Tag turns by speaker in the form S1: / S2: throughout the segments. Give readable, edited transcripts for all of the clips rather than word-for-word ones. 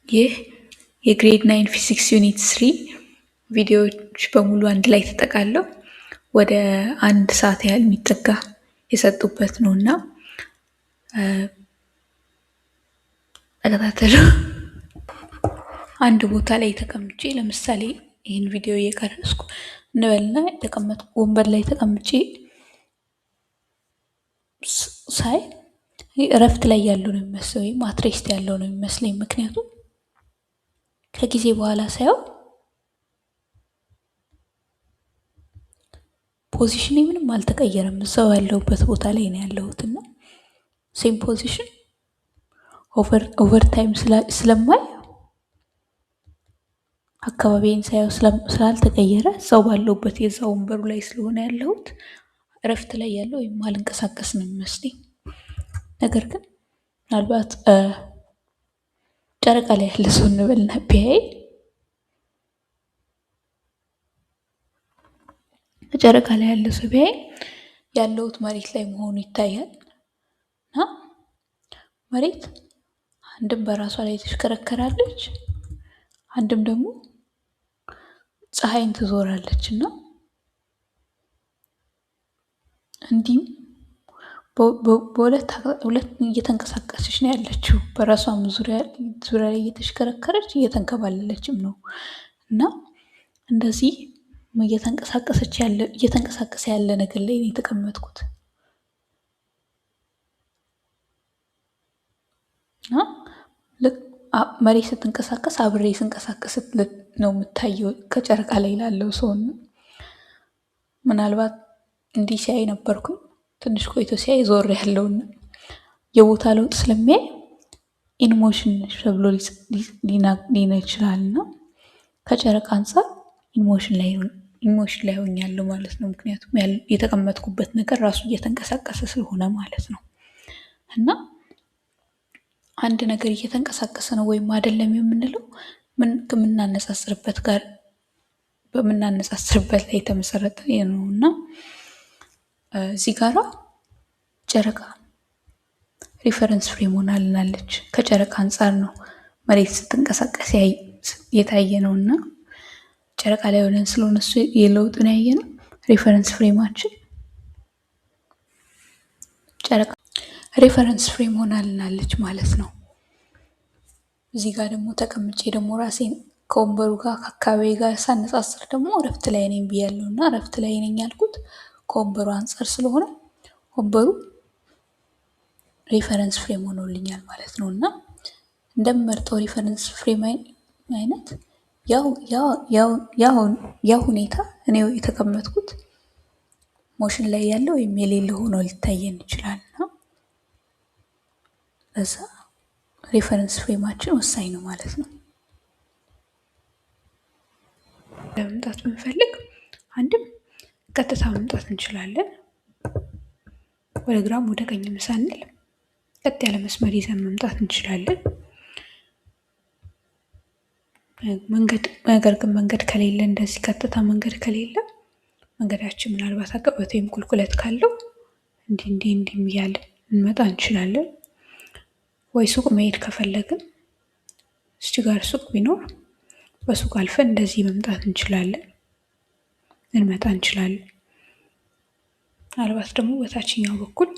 S1: ይህ የግሬድ 9 ፊዚክስ ዩኒት 3 ቪዲዮዎች በሙሉ አንድ ላይ ተጠቃለው ወደ 1 ሰዓት ያህል የሚጠጋ የሰጡበት ነው እና ተከታተሉ። አንድ ቦታ ላይ ተቀምጬ ለምሳሌ ይህን ቪዲዮ እየቀረስኩ እንበልና የተቀመጥኩ ወንበር ላይ ተቀምጬ ሳይ እረፍት ላይ ያለው ነው የሚመስለው ወይም አትሬስት ያለው ነው የሚመስለኝ። ምክንያቱም ከጊዜ በኋላ ሳየው ፖዚሽኔ ምንም አልተቀየረም፣ እዛው ያለሁበት ቦታ ላይ ነው ያለሁት እና ሴም ፖዚሽን ኦቨር ታይም ስለማይ አካባቢዬን ሳየው ስላልተቀየረ እዛው ባለሁበት የዛው ወንበሩ ላይ ስለሆነ ያለሁት እረፍት ላይ ያለው ወይም አልንቀሳቀስ ነው የሚመስለኝ። ነገር ግን ምናልባት ጨረቃ ላይ ያለ ሰው እንበልና ቢያይ ጨረቃ ላይ ያለ ሰው ቢያይ ያለሁት መሬት ላይ መሆኑ ይታያል እና መሬት አንድም በራሷ ላይ ትሽከረከራለች፣ አንድም ደግሞ ፀሐይን ትዞራለች እና እንዲሁም በሁለት እየተንቀሳቀሰች ነው ያለችው። በራሷም ዙሪያ ላይ እየተሽከረከረች እየተንከባለለችም ነው እና እንደዚህ እየተንቀሳቀሰ ያለ ነገር ላይ ነው የተቀመጥኩት እና መሬት ስትንቀሳቀስ አብሬ ስንቀሳቀስ ነው የምታየው ከጨረቃ ላይ ላለው ሰው። ምናልባት እንዲህ ሲያይ ነበርኩኝ፣ ትንሽ ቆይቶ ሲያይ ዞር ያለውና የቦታ ለውጥ ስለሚያይ ኢንሞሽን ተብሎ ሊና ይችላል እና ከጨረቃ አንፃር ኢንሞሽን ላይ ሆኛለሁ ማለት ነው። ምክንያቱም የተቀመጥኩበት ነገር ራሱ እየተንቀሳቀሰ ስለሆነ ማለት ነው። እና አንድ ነገር እየተንቀሳቀሰ ነው ወይም አይደለም የምንለው በምናነጻጽርበት ላይ የተመሰረተ ነው እና እዚህ ጋራ ጨረቃ ሪፈረንስ ፍሬም ሆናልናለች። ከጨረቃ አንጻር ነው መሬት ስትንቀሳቀስ የታየ ነው እና ጨረቃ ላይ ሆነን ስለሆነ እሱ የለውጡን ያየ ነው። ሪፈረንስ ፍሬማችን ጨረቃ ሪፈረንስ ፍሬም ሆናልናለች ማለት ነው። እዚህ ጋር ደግሞ ተቀምጬ ደግሞ ራሴን ከወንበሩ ጋር ከአካባቢ ጋር ሳነጻጽር ደግሞ እረፍት ላይ ነኝ ብያለሁ እና እረፍት ላይ ነኝ ያልኩት ከወንበሩ አንጻር ስለሆነ ወንበሩ ሪፈረንስ ፍሬም ሆኖልኛል ማለት ነው እና እንደምመርጠው ሪፈረንስ ፍሬም አይነት ያው ሁኔታ እኔ የተቀመጥኩት ሞሽን ላይ ያለው ወይም የሌለ ሆኖ ሊታየን ይችላል እና እዛ ሪፈረንስ ፍሬማችን ወሳኝ ነው ማለት ነው። ለመምጣት ብንፈልግ አንድም ቀጥታ መምጣት እንችላለን፣ ወደ ግራም ወደ ቀኝም ሳንል ቀጥ ያለ መስመር ይዘን መምጣት እንችላለን። ነገር ግን መንገድ ከሌለ እንደዚህ ቀጥታ መንገድ ከሌለ መንገዳችን ምናልባት አቀበት ወይም ቁልቁለት ካለው እንዲህ እያለ እንመጣ እንችላለን። ወይ ሱቅ መሄድ ከፈለግን እዚህ ጋር ሱቅ ቢኖር በሱቅ አልፈን እንደዚህ መምጣት እንመጣ እንችላለን። ምናልባት ደግሞ በታችኛው በኩል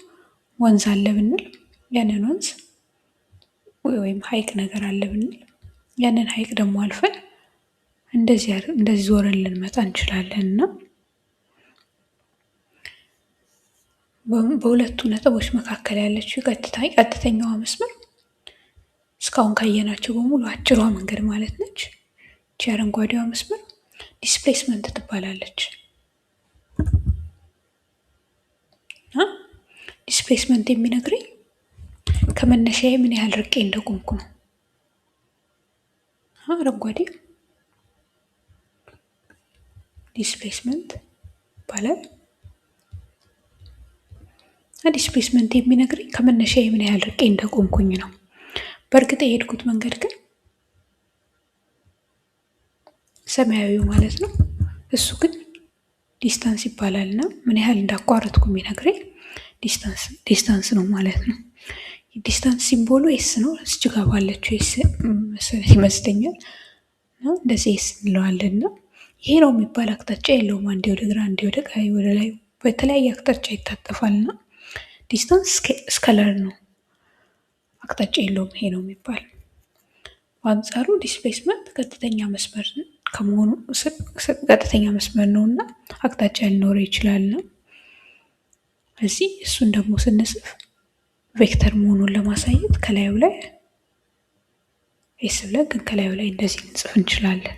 S1: ወንዝ አለ ብንል ያንን ወንዝ ወይም ሐይቅ ነገር አለ ብንል ያንን ሐይቅ ደግሞ አልፈን እንደዚህ ዞረን ልንመጣ እንችላለን እና በሁለቱ ነጥቦች መካከል ያለችው ቀጥተኛዋ መስመር እስካሁን ካየናቸው በሙሉ አጭሯ መንገድ ማለት ነች። ይቺ አረንጓዴዋ መስመር ዲስፕሌስመንት ትባላለች። ዲስፕሌስመንት የሚነግረኝ ከመነሻዬ ምን ያህል ርቄ እንደቆምኩ ነው። አረንጓዴ ዲስፕሌስመንት ይባላል። ዲስፕሌስመንት የሚነግረኝ ከመነሻዬ ምን ያህል ርቄ እንደቆምኩኝ ነው። በእርግጥ የሄድኩት መንገድ ግን ሰማያዊው ማለት ነው፣ እሱ ግን ዲስታንስ ይባላል እና ምን ያህል እንዳቋረጥኩ የሚነግረኝ ዲስታንስ ነው ማለት ነው። ዲስታንስ ሲምቦሉ ኤስ ነው። እስች ጋ ባለችው ኤስ ይመስለኛል። እንደዚህ ኤስ እንለዋለን እና ይሄ ነው የሚባል አቅጣጫ የለውም። አንዴ ወደ ግራ፣ አንዴ ወደ ቀኝ፣ ወደ ላይ በተለያየ አቅጣጫ ይታጠፋል እና ዲስታንስ ስከለር ነው፣ አቅጣጫ የለውም። ይሄ ነው የሚባል። በአንጻሩ ዲስፕሌስመንት ቀጥተኛ መስመር ከመሆኑ ቀጥተኛ መስመር ነው እና አቅጣጫ ሊኖረው ይችላል ነው። እዚህ እሱን ደግሞ ስንጽፍ ቬክተር መሆኑን ለማሳየት ከላዩ ላይ ኤስ ብለን ግን ከላዩ ላይ እንደዚህ እንጽፍ እንችላለን።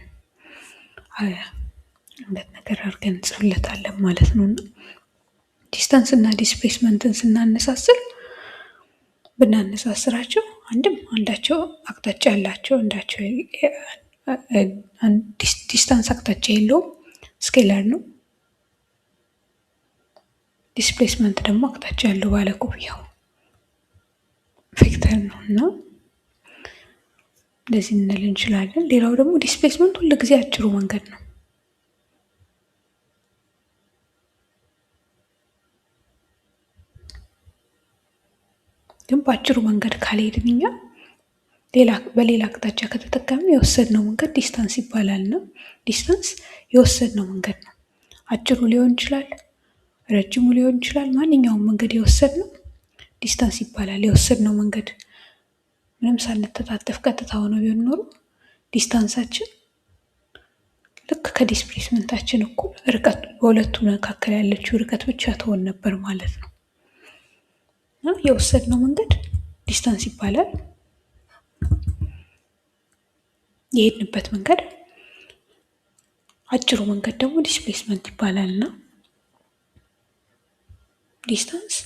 S1: ሁለት ነገር አድርገን እንጽፍለታለን ማለት ነው እና ዲስታንስ እና ዲስፕሌስመንትን ስናነሳስር ብናነሳስራቸው አንድም አንዳቸው አቅጣጫ ያላቸው ዲስታንስ አቅጣጫ የለውም፣ ስኬለር ነው። ዲስፕሌስመንት ደግሞ አቅጣጫ ያለው ባለኮፍያው ቬክተር ነው እና እንደዚህ እንል እንችላለን። ሌላው ደግሞ ዲስፕሌስመንት ሁሉ ጊዜ አጭሩ መንገድ ነው። ግን በአጭሩ መንገድ ካልሄድን እኛ በሌላ አቅጣጫ ከተጠቀምን የወሰድነው መንገድ ዲስታንስ ይባላል ነው። ዲስታንስ የወሰድነው መንገድ ነው። አጭሩ ሊሆን ይችላል፣ ረጅሙ ሊሆን ይችላል። ማንኛውም መንገድ የወሰድነው ዲስታንስ ይባላል። የወሰድነው መንገድ ምንም ሳንተጣጠፍ ቀጥታ ሆኖ ቢሆን ኖሮ ዲስታንሳችን ልክ ከዲስፕሌስመንታችን እኩል ርቀት በሁለቱ መካከል ያለችው ርቀት ብቻ ትሆን ነበር ማለት ነው። የወሰድነው መንገድ ዲስታንስ ይባላል። የሄድንበት መንገድ አጭሩ መንገድ ደግሞ ዲስፕሌስመንት ይባላል እና ዲስታንስ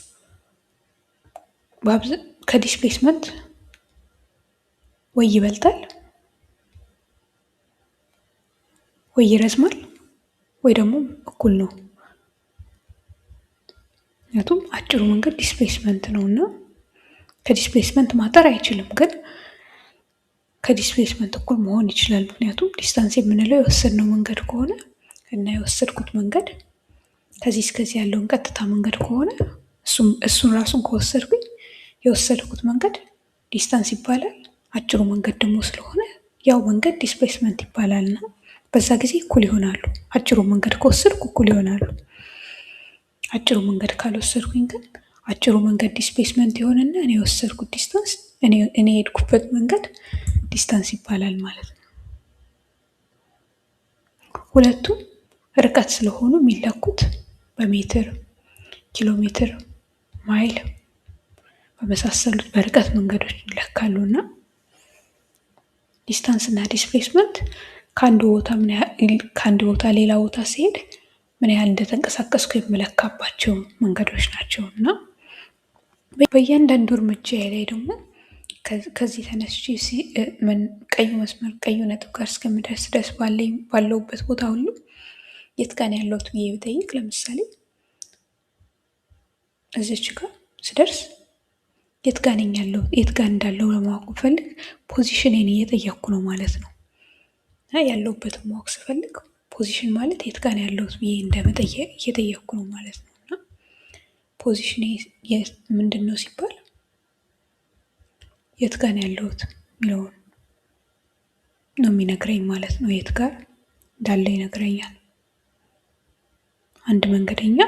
S1: ከዲስፕሌስመንት ወይ ይበልጣል ወይ ይረዝማል ወይ ደግሞ እኩል ነው። ምክንያቱም አጭሩ መንገድ ዲስፕሌስመንት ነው እና ከዲስፕሌስመንት ማጠር አይችልም፣ ግን ከዲስፕሌስመንት እኩል መሆን ይችላል። ምክንያቱም ዲስታንስ የምንለው የወሰድነው መንገድ ከሆነ እና የወሰድኩት መንገድ ከዚህ እስከዚህ ያለውን ቀጥታ መንገድ ከሆነ እሱን ራሱን ከወሰድኩኝ የወሰድኩት መንገድ ዲስታንስ ይባላል። አጭሩ መንገድ ደግሞ ስለሆነ ያው መንገድ ዲስፕሌስመንት ይባላል እና በዛ ጊዜ እኩል ይሆናሉ። አጭሩ መንገድ ከወሰድኩ እኩል ይሆናሉ። አጭሩ መንገድ ካልወሰድኩኝ ግን አጭሩ መንገድ ዲስፕሌስመንት የሆነና እኔ የወሰድኩት ዲስታንስ እኔ የሄድኩበት መንገድ ዲስታንስ ይባላል ማለት ነው። ሁለቱም ርቀት ስለሆኑ የሚለኩት በሜትር፣ ኪሎ ሜትር፣ ማይል በመሳሰሉት በርቀት መንገዶች ይለካሉ እና ዲስታንስ እና ዲስፕሌስመንት ከአንድ ቦታ ሌላ ቦታ ሲሄድ ምን ያህል እንደተንቀሳቀስኩ የምለካባቸው መንገዶች ናቸው እና በእያንዳንዱ እርምጃ ላይ ደግሞ ከዚህ ተነስቼ ቀዩ መስመር ቀዩ ነጥብ ጋር እስከምደርስ ድረስ ባለውበት ቦታ ሁሉ የት ጋር ነው ያለሁት ብዬ ብጠይቅ፣ ለምሳሌ እዚች ጋር ስደርስ የት ጋር ነኝ ያለው የት ጋር እንዳለው ለማወቅ ብፈልግ ፖዚሽኔን እየጠየቅኩ ነው ማለት ነው። ያለሁበትን ማወቅ ስፈልግ ፖዚሽን ማለት የት ጋር ነው ያለሁት ብዬ እንደመጠየቅ እየጠየቅኩ ነው ማለት ነው እና ፖዚሽኔ ምንድን ነው ሲባል የት ጋር ነው ያለሁት የሚለውን ነው የሚነግረኝ ማለት ነው። የት ጋር እንዳለ ይነግረኛል። አንድ መንገደኛ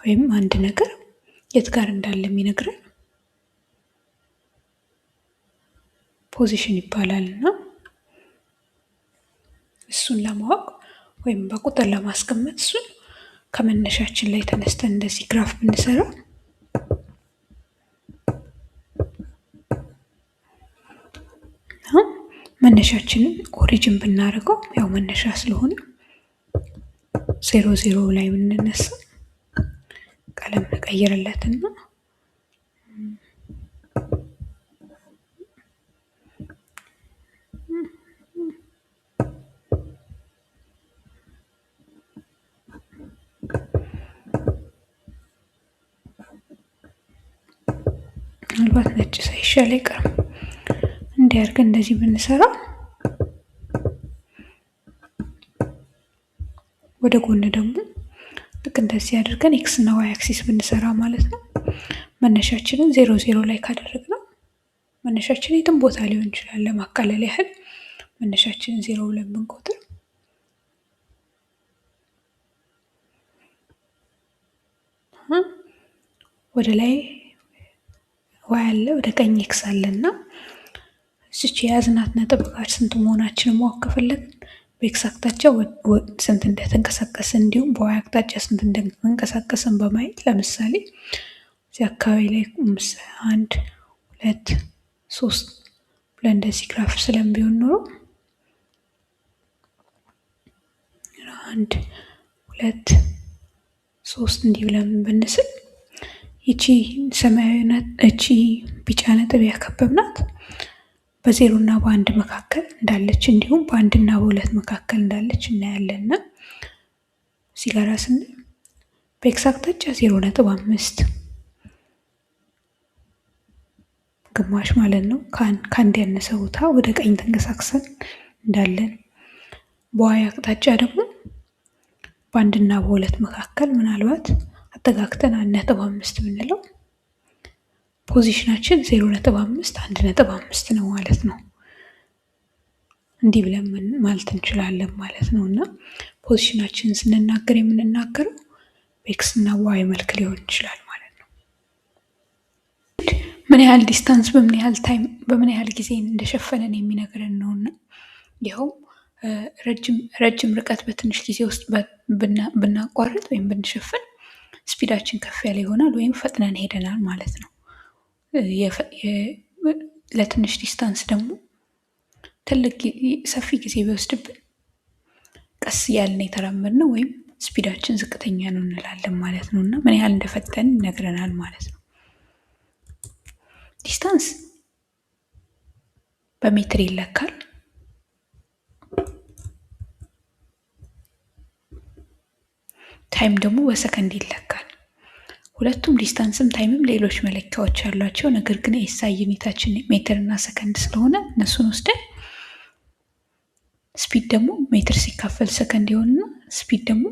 S1: ወይም አንድ ነገር የት ጋር እንዳለ የሚነግረን ፖዚሽን ይባላል እና እሱን ለማወቅ ወይም በቁጥር ለማስቀመጥ እሱን ከመነሻችን ላይ ተነስተን እንደዚህ ግራፍ ብንሰራ መነሻችንን ኦሪጅን ብናደርገው ያው መነሻ ስለሆነ 0 ላይ ብንነሳ ቀለም እንቀይርለትና ምናልባት ነጭ ሳይሻል አይቀርም እንዲያርገን እንደዚህ ብንሰራ ወደ ጎን ደግሞ ልክ እንደዚህ አድርገን ኤክስ እና ዋይ አክሲስ ብንሰራ ማለት ነው። መነሻችንን 0 ላይ ካደረግነው መነሻችን የትም ቦታ ሊሆን ይችላል። ለማቃለል ያህል መነሻችንን 0 ብለን ብንቆጥር ወደ ላይ ዋይ አለ፣ ወደ ቀኝ ኤክስ አለና እዚች የያዝናት ነጥብ ጋር ስንት መሆናችንን ማወቅ ከፈለግን በኤክስ አቅጣጫ ስንት እንደተንቀሳቀስን እንዲሁም በዋይ አቅጣጫ ስንት እንደተንቀሳቀስን በማየት ለምሳሌ እዚህ አካባቢ ላይ 1 2 3 ብለን እንደዚህ ግራፍ ስለሚሆን ኖሮ 1 2 3 እንዲህ ብለን ብንስል ይቺ ሰማያዊ እቺ ቢጫ ነጥብ ያከበብናት በ0 እና በ1 መካከል እንዳለች እንዲሁም በ1 እና በ2 መካከል እንዳለች እናያለን። እዚህ ጋር ስንል በኤክስ አቅጣጫ 0.5 ግማሽ ማለት ነው። ከአንድ ያነሰ ቦታ ወደ ቀኝ ተንቀሳቅሰን እንዳለን፣ በዋይ አቅጣጫ ደግሞ በ1 እና በ2 መካከል ምናልባት አጠጋግተን 1.5 ብንለው ፖዚሽናችን 0.5 1.5 ነው ማለት ነው። እንዲህ ብለን ማለት እንችላለን ማለት ነው። እና ፖዚሽናችንን ስንናገር የምንናገረው በኤክስ እና በዋይ መልክ ሊሆን ይችላል ማለት ነው። ምን ያህል ዲስታንስ በምን ያህል ታይም በምን ያህል ጊዜ እንደሸፈነን የሚነግረን ነውና ይኸውም ረጅም ርቀት በትንሽ ጊዜ ውስጥ ብናቋርጥ ወይም ብንሸፍን ስፒዳችን ከፍ ያለ ይሆናል ወይም ፈጥነን ሄደናል ማለት ነው። ለትንሽ ዲስታንስ ደግሞ ትልቅ ሰፊ ጊዜ ቢወስድብን ቀስ እያልን የተራመድነው ወይም ስፒዳችን ዝቅተኛ ነው እንላለን ማለት ነው። እና ምን ያህል እንደፈጠን ይነግረናል ማለት ነው። ዲስታንስ በሜትር ይለካል። ታይም ደግሞ በሰከንድ ይለካል። ሁለቱም ዲስታንስም ታይምም ሌሎች መለኪያዎች ያሏቸው፣ ነገር ግን ኤስአይ ዩኒታችን ሜትር እና ሰከንድ ስለሆነ እነሱን ወስደን ስፒድ ደግሞ ሜትር ሲካፈል ሰከንድ ይሆንና ስፒድ ደግሞ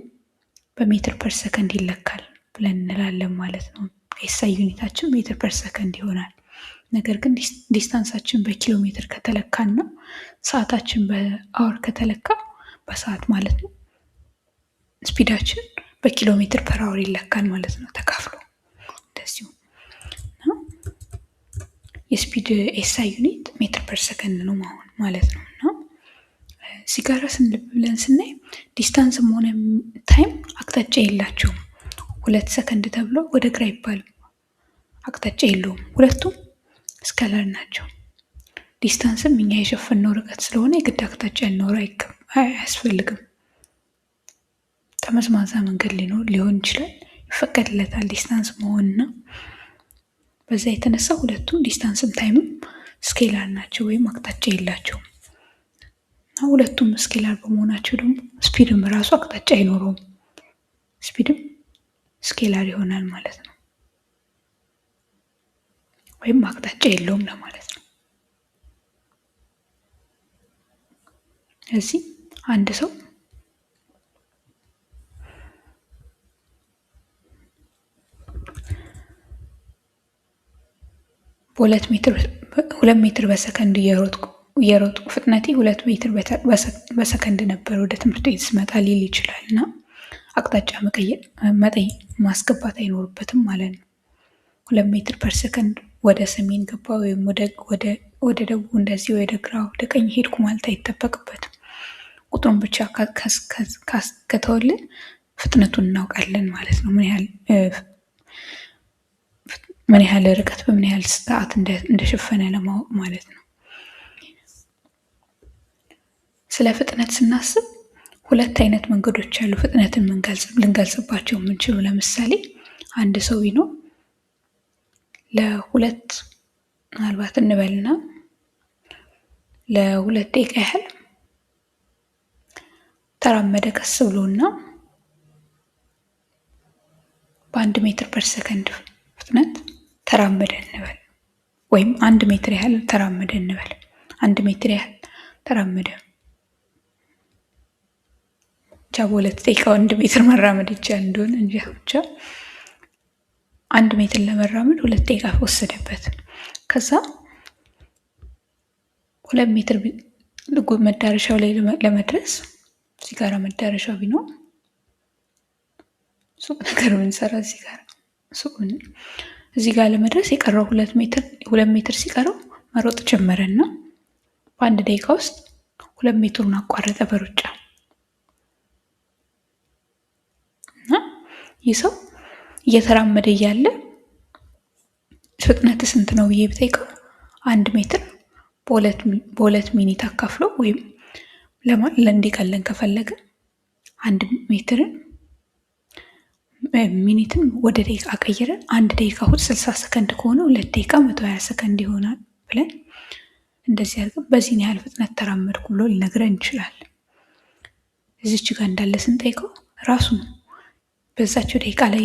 S1: በሜትር ፐር ሰከንድ ይለካል ብለን እንላለን ማለት ነው። ኤስአይ ዩኒታችን ሜትር ፐር ሰከንድ ይሆናል። ነገር ግን ዲስታንሳችን በኪሎ ሜትር ከተለካና ሰዓታችን በአወር ከተለካ በሰዓት ማለት ነው ስፒዳችን በኪሎ ሜትር ፐር አወር ይለካል ማለት ነው ተካፍሎ። እንደዚሁ የስፒድ ኤስአይ ዩኒት ሜትር ፐር ሰከንድ ነው ማለት ነው። እና ሲጋራ ስንልብ ብለን ስናይ ዲስታንስም ሆነ ታይም አቅጣጫ የላቸውም። 2 ሰከንድ ተብሎ ወደ ግራ ይባልም አቅጣጫ የለውም። ሁለቱም ስካላር ናቸው። ዲስታንስም እኛ የሸፈነው ርቀት ስለሆነ የግድ አቅጣጫ ሊኖረው አያስፈልግም። ጠመዝማዛ መንገድ ሊሆን ይችላል፣ ይፈቀድለታል ዲስታንስ መሆንና በዛ የተነሳ ሁለቱም ዲስታንስም ታይምም ስኬላር ናቸው ወይም አቅጣጫ የላቸውም። እና ሁለቱም ስኬላር በመሆናቸው ደግሞ ስፒድም ራሱ አቅጣጫ አይኖረውም። ስፒድም ስኬላር ይሆናል ማለት ነው፣ ወይም አቅጣጫ የለውም ለማለት ነው። እዚህ አንድ ሰው በ2 ሜትር በሰከንድ እየሮጥኩ ፍጥነቴ 2 ሜትር በሰከንድ ነበር ወደ ትምህርት ቤት ስመጣ ሊል ይችላል። እና አቅጣጫ ማስገባት አይኖርበትም ማለት ነው። 2 ሜትር ፐር ሰከንድ ወደ ሰሜን ገባ ወይም ወደ ደቡብ እንደዚህ ወደ ግራ ወደ ቀኝ ሄድኩ ማለት አይጠበቅበትም። ቁጥሩን ብቻ ከተወልን ፍጥነቱን እናውቃለን ማለት ነው። ምን ያህል ርቀት በምን ያህል ሰዓት እንደሸፈነ ለማወቅ ማለት ነው። ስለ ፍጥነት ስናስብ 2 አይነት መንገዶች አሉ ፍጥነትን ልንገልጽባቸው የምንችሉ። ለምሳሌ አንድ ሰው ቢኖር ለ2 ምናልባት እንበልና ለ2 ደቂቃ ያህል ተራመደ ቀስ ብሎና በ1 ሜትር ፐር ሰከንድ ፍጥነት ተራመደ እንበል፣ ወይም 1 ሜትር ያህል ተራመደ እንበል። 1 ሜትር ያህል ተራመደ ብቻ በ2 ደቂቃ 1 ሜትር መራመድ ይቻል እንደሆነ እንጂ ብቻ 1 ሜትር ለመራመድ 2 ደቂቃ ወሰደበት። ከዛ 2 ሜትር መዳረሻው ላይ ለመድረስ እዚህ ጋር መዳረሻው ቢኖር ሱቅ ነገር ብንሰራ እዚህ ጋር ለመድረስ የቀረው 2 ሜትር ሲቀረው መሮጥ ጀመረና በ1 ደቂቃ ውስጥ 2 ሜትሩን አቋረጠ በሩጫ እና ይህ ሰው እየተራመደ እያለ ፍጥነት ስንት ነው ብዬ ብጠይቀው 1 ሜትር በ2 ሚኒት አካፍሎ ወይም እንዲቀለን ከፈለገ 1 ሜትርን ሚኒትን ወደ ደቂቃ ቀይረን 1 ደቂቃ 60 ሰከንድ ከሆነ 2 ደቂቃ 120 ሰከንድ ይሆናል ብለን እንደዚህ አድርገን በዚህን ያህል ፍጥነት ተራመድኩ ብሎ ሊነግረን ይችላል። እዚች ጋር እንዳለ ስንጠይቀው ራሱ ነው በዛቸው ደቂቃ ላይ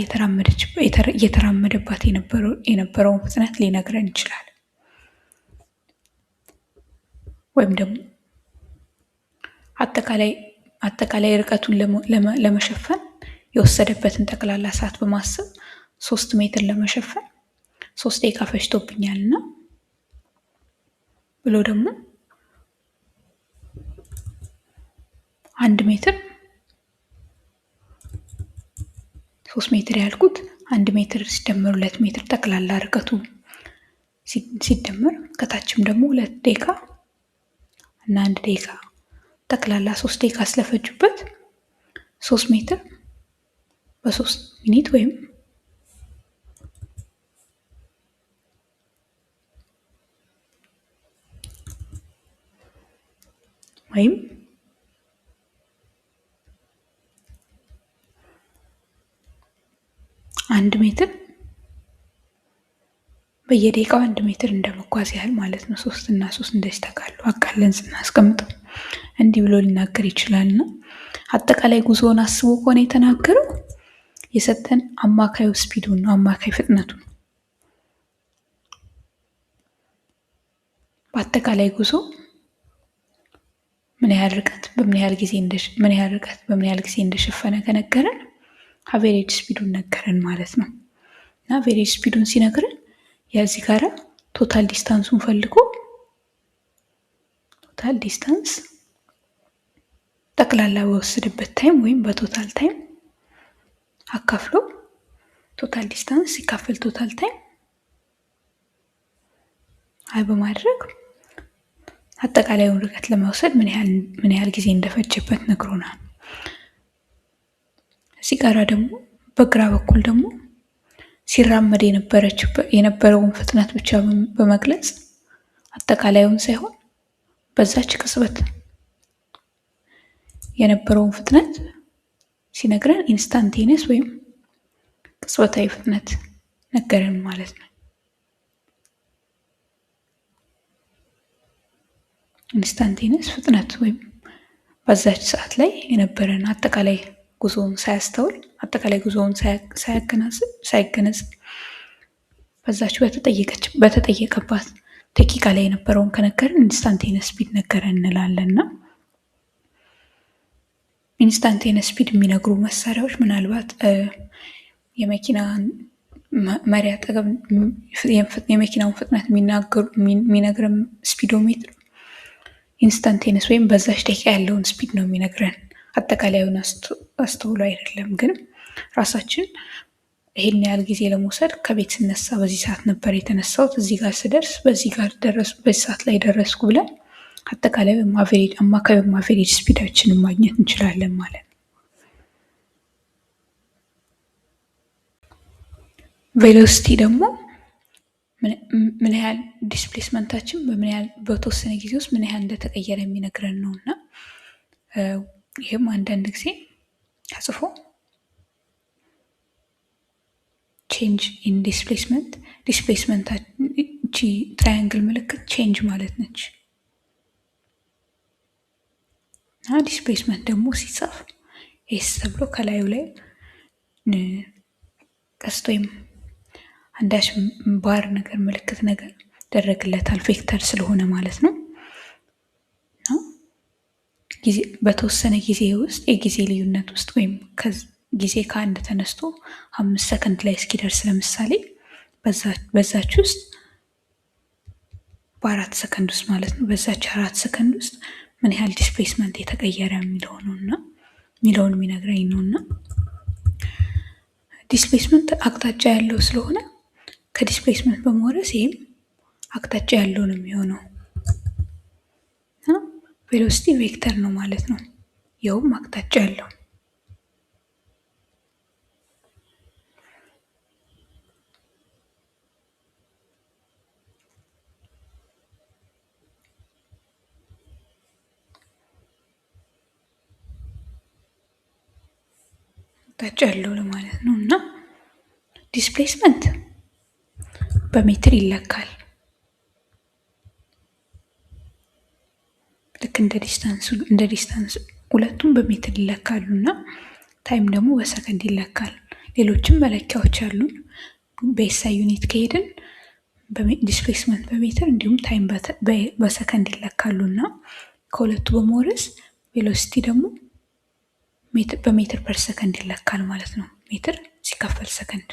S1: እየተራመደባት የነበረውን ፍጥነት ሊነግረን ይችላል። ወይም ደግሞ አጠቃላይ ርቀቱን ለመሸፈን የወሰደበትን ጠቅላላ ሰዓት በማሰብ 3 ሜትር ለመሸፈን 3 ደቂቃ ፈጅቶብኛልና ብሎ ደግሞ 1 ሜትር 3 ሜትር ያልኩት 1 ሜትር ሲደመር 2 ሜትር ጠቅላላ ርቀቱ ሲደመር ከታችም ደግሞ 2 ደቂቃ እና 1 ደቂቃ ጠቅላላ 3 ደቂቃ ስለፈጁበት 3 ሜትር በ3 ሚኒት ወይም 1 ሜትር በየደቂቃው 1 ሜትር እንደመጓዝ ያህል ማለት ነው። 3 እና 3 እንደዚህ ተካሉ አቃለን ስናስቀምጠው እንዲህ ብሎ ሊናገር ይችላልና አጠቃላይ ጉዞውን አስቦ ከሆነ የተናገረው የሰጠን አማካዩ ስፒዱን ነው፣ አማካይ ፍጥነቱ ነው። በአጠቃላይ ጉዞ ምን ያህል ርቀት በምን ያህል ጊዜ እንደሸፈነ ከነገረን አቬሬጅ ስፒዱን ነገረን ማለት ነው። እና አቬሬጅ ስፒዱን ሲነግረን የዚህ ጋር ቶታል ዲስታንሱን ፈልጎ ቶታል ዲስታንስ ጠቅላላ በወሰደበት ታይም ወይም በቶታል ታይም አካፍሎ ቶታል ዲስታንስ ሲካፈል ቶታል ታይም በማድረግ አጠቃላዩን ርቀት ለመውሰድ ምን ያህል ጊዜ እንደፈጀበት ነግሮናል። እዚህ ጋር ደግሞ በግራ በኩል ደግሞ ሲራመድ የነበረውን ፍጥነት ብቻ በመግለጽ አጠቃላዩን ሳይሆን በዛች ቅጽበት የነበረውን ፍጥነት ሲነግረን ኢንስታንቴነስ ወይም ቅጽበታዊ ፍጥነት ነገረን ማለት ነው። ኢንስታንቴነስ ፍጥነት ወይም በዛች ሰዓት ላይ የነበረን አጠቃላይ ጉዞውን ሳያስተውል አጠቃላይ ጉዞውን ሳይገነዘብ በዛች በተጠየቀባት ደቂቃ ላይ የነበረውን ከነገረን ኢንስታንቴነስ ስፒድ ነገረን እንላለንና ኢንስታንቴነስ ስፒድ የሚነግሩ መሳሪያዎች ምናልባት የመኪና መሪ አጠገብ የመኪናውን ፍጥነት የሚነግረን ስፒዶሜትር ኢንስታንቴነስ ወይም በዛች ደቂቃ ያለውን ስፒድ ነው የሚነግረን። አጠቃላዩን አስተውሎ አይደለም። ግን ራሳችን ይሄን ያህል ጊዜ ለመውሰድ ከቤት ስነሳ በዚህ ሰዓት ነበር የተነሳሁት፣ እዚህ ጋር ስደርስ በዚህ ሰዓት ላይ ደረስኩ ብለን አጠቃላይ አማካይ አቬሬጅ ስፒዳችንን ማግኘት እንችላለን ማለት ነው። ቬሎሲቲ ደግሞ ምን ያህል ዲስፕሌስመንታችን በተወሰነ ጊዜ ውስጥ ምን ያህል እንደተቀየረ የሚነግረን ነው እና ይህም አንዳንድ ጊዜ ተጽፎ ቼንጅ ኢን ዲስፕሌስመንት እቺ ትራያንግል ምልክት ቼንጅ ማለት ነች እና ዲስፕሌስመንት ደግሞ ሲጻፍ ኤስ ተብሎ ከላዩ ላይ ቀስት ወይም አንዳች ባር ነገር ምልክት ነገር ይደረግለታል ቬክተር ስለሆነ ማለት ነው። በተወሰነ ጊዜ ውስጥ የጊዜ ልዩነት ውስጥ ወይም ጊዜ ከአንድ ተነስቶ 5 ሰከንድ ላይ እስኪደርስ ለምሳሌ በዛች ውስጥ በ4 ሰከንድ ውስጥ ማለት ነው። በዛች 4 ሰከንድ ውስጥ ምን ያህል ዲስፕሌስመንት የተቀየረ የሚለውን የሚነግረኝ ነው። እና ዲስፕሌስመንት አቅጣጫ ያለው ስለሆነ ከዲስፕሌስመንት በመውረስ ይህም አቅጣጫ ያለው ነው የሚሆነው። ቬሎሲቲ ቬክተር ነው ማለት ነው። ይኸውም አቅጣጫ ያለው አቅጣጫ ያለው ለማለት ነው። እና ዲስፕሌስመንት በሜትር ይለካል። ልክ እንደ ዲስታንስ ሁለቱም በሜትር ይለካሉ እና ታይም ደግሞ በሰከንድ ይለካል። ሌሎችም መለኪያዎች አሉን። በኤስአይ ዩኒት ከሄድን ዲስፕሌስመንት በሜትር እንዲሁም ታይም በሰከንድ ይለካሉ እና ከሁለቱ በመውረስ ቬሎሲቲ ደግሞ በሜትር ፐር ሰከንድ ይለካል ማለት ነው። ሜትር ሲካፈል ሰከንድ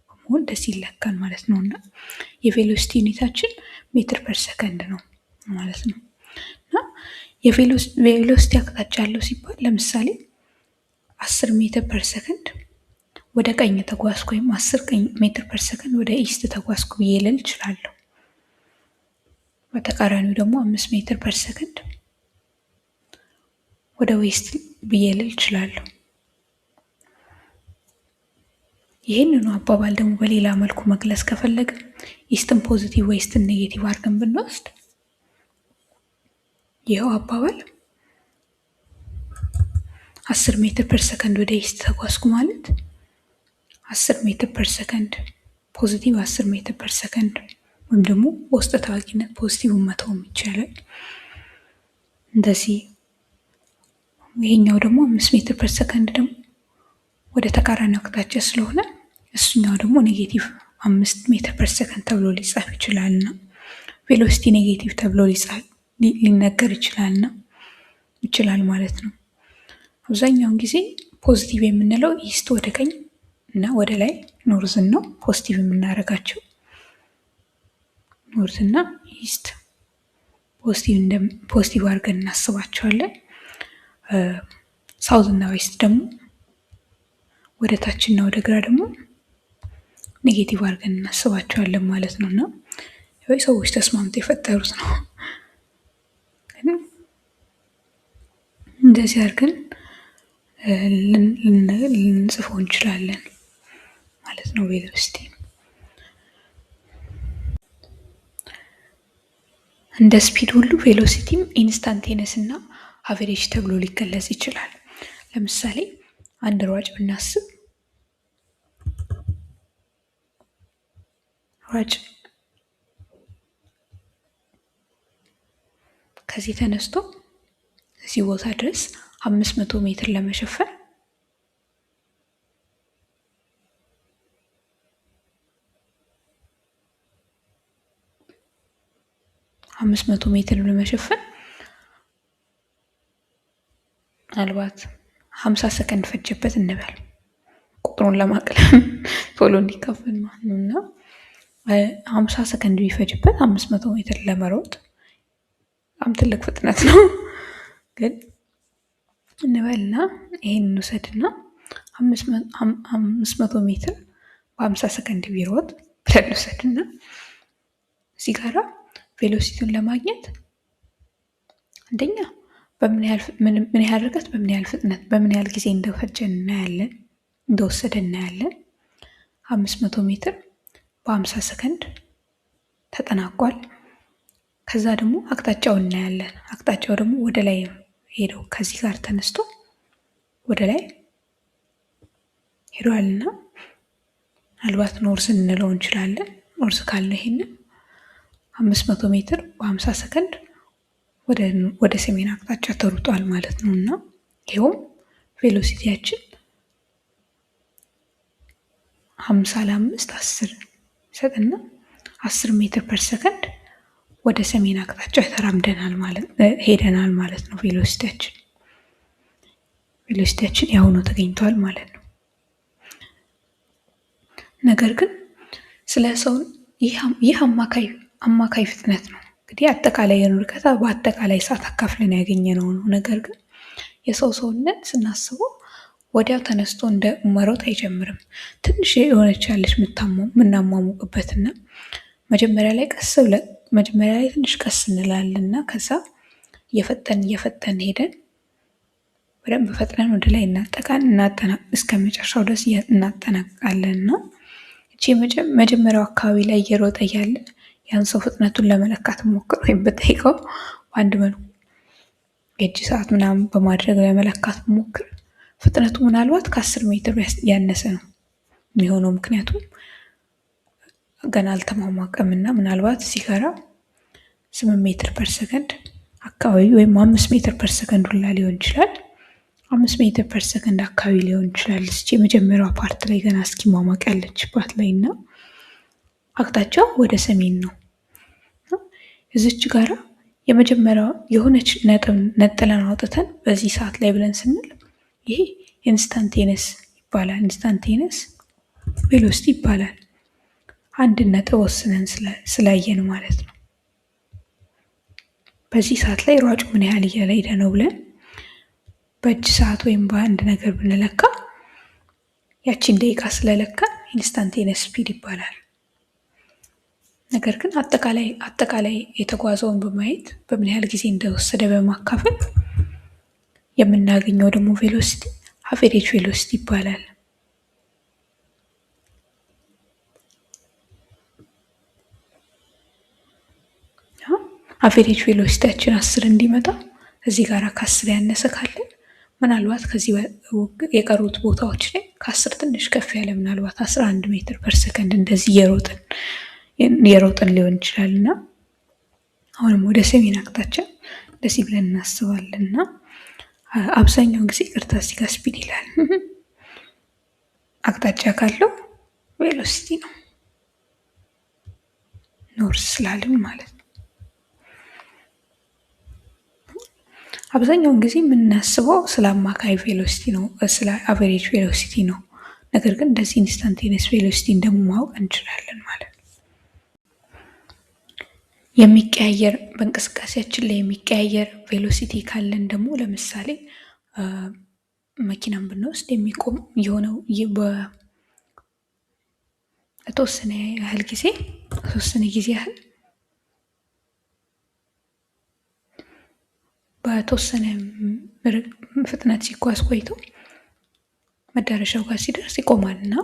S1: በመሆን ደስ ይለካል ማለት ነው። እና የቬሎሲቲ ዩኒታችን ሜትር ፐር ሰከንድ ነው ማለት ነው። እና የቬሎሲቲ አቅጣጫ አለው ሲባል ለምሳሌ 10 ሜትር ፐር ሰከንድ ወደ ቀኝ ተጓዝኩ ወይም 10 ሜትር ፐር ሰከንድ ወደ ኢስት ተጓዝኩ ብዬ ልል እችላለሁ። በተቃራኒው ደግሞ 5 ሜትር ፐር ሰከንድ ወደ ዌስት ብዬ ልል እችላለሁ። ይህንኑ አባባል ደግሞ በሌላ መልኩ መግለጽ ከፈለግን ኢስትን ፖዚቲቭ ዌስትን ኔጌቲቭ አድርገን ብንወስድ ይኸው አባባል 10 ሜትር ፐር ሰከንድ ወደ ኢስት ተጓዝኩ ማለት 10 ሜትር ፐር ሰከንድ ፖዚቲቭ 10 ሜትር ፐር ሰከንድ ወይም ደግሞ በውስጥ ታዋቂነት ፖዚቲቭ መተውም ይቻላል። እንደዚህ ይሄኛው ደግሞ 5 ሜትር ፐር ሰከንድ ደግሞ ወደ ተቃራኒ አቅጣጫ ስለሆነ እሱኛው ደግሞ ኔጌቲቭ 5 ሜትር ፐር ሰከንድ ተብሎ ሊጻፍ ይችላል። እና ቬሎሲቲ ኔጌቲቭ ተብሎ ሊነገር ይችላል ማለት ነው። አብዛኛውን ጊዜ ፖዚቲቭ የምንለው ኢስት ወደ ቀኝ እና ወደ ላይ ኖርዝን ነው ፖዚቲቭ የምናደርጋቸው። ኖርዝ እና ኢስት ፖዚቲቭ አድርገን እናስባቸዋለን። ሳውዝ እና ዌስት ደግሞ ወደ ታች እና ወደ ግራ ደግሞ ኔጌቲቭ አድርገን እናስባቸዋለን ማለት ነው። እና ሰዎች ተስማምተው የፈጠሩት ነው። እንደዚህ አድርገን ልንጽፈው እንችላለን ማለት ነው። ቬሎሲቲ እንደ ስፒድ ሁሉ ቬሎሲቲም ኢንስታንቴነስ እና አቨሬጅ ተብሎ ሊገለጽ ይችላል። ለምሳሌ አንድ ሯጭ ብናስብ ሯጭ ከዚህ ተነስቶ እዚህ ቦታ ድረስ 500 ሜትር ለመሸፈን 500 ሜትር ለመሸፈን ምናልባት 50 ሰከንድ ፈጀበት እንበል፣ ቁጥሩን ለማቅለል ቶሎ እንዲካፈል ማለት ነው። እና 50 ሰከንድ ቢፈጅበት 500 ሜትር ለመሮጥ በጣም ትልቅ ፍጥነት ነው። ግን እንበልና ይሄን እንውሰድና 500 ሜትር በ50 ሰከንድ ቢሮጥ ብለን እንውሰድና እዚህ ጋራ ቬሎሲቲውን ለማግኘት አንደኛ ምን ያህል ርቀት በምን ያህል ፍጥነት በምን ያህል ጊዜ እንደፈጀ እንደወሰደ እናያለን። 500 ሜትር በ50 ሰከንድ ተጠናቋል። ከዛ ደግሞ አቅጣጫው እናያለን። አቅጣጫው ደግሞ ወደ ላይ ሄደው ከዚህ ጋር ተነስቶ ወደ ላይ ሄዷልና ምናልባት ኖርዝ እንለው እንችላለን። ኖርዝ ካልነው ይሄንን 500 ሜትር በ50 ሰከንድ ወደ ሰሜን አቅጣጫ ተሩጧል ማለት ነው። እና ይኸውም ቬሎሲቲያችን 50 ለ5 10 ይሰጥና 10 ሜትር ፐር ሰከንድ ወደ ሰሜን አቅጣጫ ሄደናል ማለት ነው። ቬሎሲቲያችን ያው ነው ተገኝቷል ማለት ነው። ነገር ግን ስለ ሰው ይህ አማካይ ፍጥነት ነው። እንግዲህ አጠቃላይ ርቀት በአጠቃላይ ሰዓት አካፍለን ያገኘነው ነው። ነገር ግን የሰው ሰውነት ስናስበው ወዲያው ተነስቶ እንደ መሮጥ አይጀምርም። ትንሽ የሆነች ያለች የምናሟሙቅበትና መጀመሪያ ላይ ትንሽ ቀስ እንላለን እና ከዛ እየፈጠን ሄደን በደንብ ፈጥነን ወደ ላይ እስከ መጨረሻው ድረስ እናጠናቅቃለን እና እቺ መጀመሪያው አካባቢ ላይ እየሮጠ እያለ ያን ሰው ፍጥነቱን ለመለካት ሞክር ወይም ብጠይቀው በአንድ መልኩ የእጅ ሰዓት ምናምን በማድረግ ለመለካት ሞክር ፍጥነቱ ምናልባት ከ10 ሜትር ያነሰ ነው የሚሆነው። ምክንያቱም ገና አልተሟሟቀም እና ምናልባት ሲገራ 8 ሜትር ፐር ሰከንድ አካባቢ ወይም 5 ሜትር ፐር ሰከንድ ሁላ ሊሆን ይችላል። 5 ሜትር ፐር ሰከንድ አካባቢ ሊሆን ይችላል። እስኪ የመጀመሪያው ፓርት ላይ ገና እስኪሟሟቅ ያለችባት ላይ እና አቅጣጫው ወደ ሰሜን ነው። እዚች ጋራ የመጀመሪያው የሆነች ነጥብ ነጥለን አውጥተን በዚህ ሰዓት ላይ ብለን ስንል ይሄ ኢንስታንቴነስ ይባላል። ኢንስታንቴነስ ቬሎሲቲ ይባላል። አንድ ነጥብ ወስነን ስላየን ማለት ነው። በዚህ ሰዓት ላይ ሯጩ ምን ያህል እየሄደ ነው ብለን በእጅ ሰዓት ወይም በአንድ ነገር ብንለካ ያቺን ደቂቃ ስለለካን ኢንስታንቴነስ ስፒድ ይባላል። ነገር ግን አጠቃላይ የተጓዘውን በማየት በምን ያህል ጊዜ እንደወሰደ በማካፈል የምናገኘው ደግሞ ቬሎሲቲ አቨሬጅ ቬሎሲቲ ይባላል። አቨሬጅ ቬሎሲቲያችን 10 እንዲመጣ እዚህ ጋር ከ10 ያነሰ ካለን ምናልባት ከዚህ የቀሩት ቦታዎች ላይ ከ10 ትንሽ ከፍ ያለ ምናልባት 11 ሜትር ፐር ሰከንድ እንደዚህ የሮጥን ሊሆን ይችላል እና አሁንም ወደ ሰሜን አቅጣጫ እንደዚህ ብለን እናስባለን እና አብዛኛውን ጊዜ ቅርታ እዚህ ጋር ስፒድ ይላል አቅጣጫ ካለው ቬሎሲቲ ነው ኖርዝ ስላልን ማለት ነው። አብዛኛውን ጊዜ የምናስበው ስለ አማካይ ቬሎሲቲ ነው፣ ስለ አቨሬጅ ቬሎሲቲ ነው። ነገር ግን እንደዚህ ኢንስታንቴነስ ቬሎሲቲ ደግሞ ማወቅ እንችላለን ማለት ነው። የሚቀያየር በእንቅስቃሴያችን ላይ የሚቀያየር ቬሎሲቲ ካለን ደግሞ ለምሳሌ መኪናን ብንወስድ የሚቆም የሆነው በተወሰነ ጊዜ ያህል በተወሰነ ፍጥነት ሲጓዝ ቆይቶ መዳረሻው ጋር ሲደርስ ይቆማል እና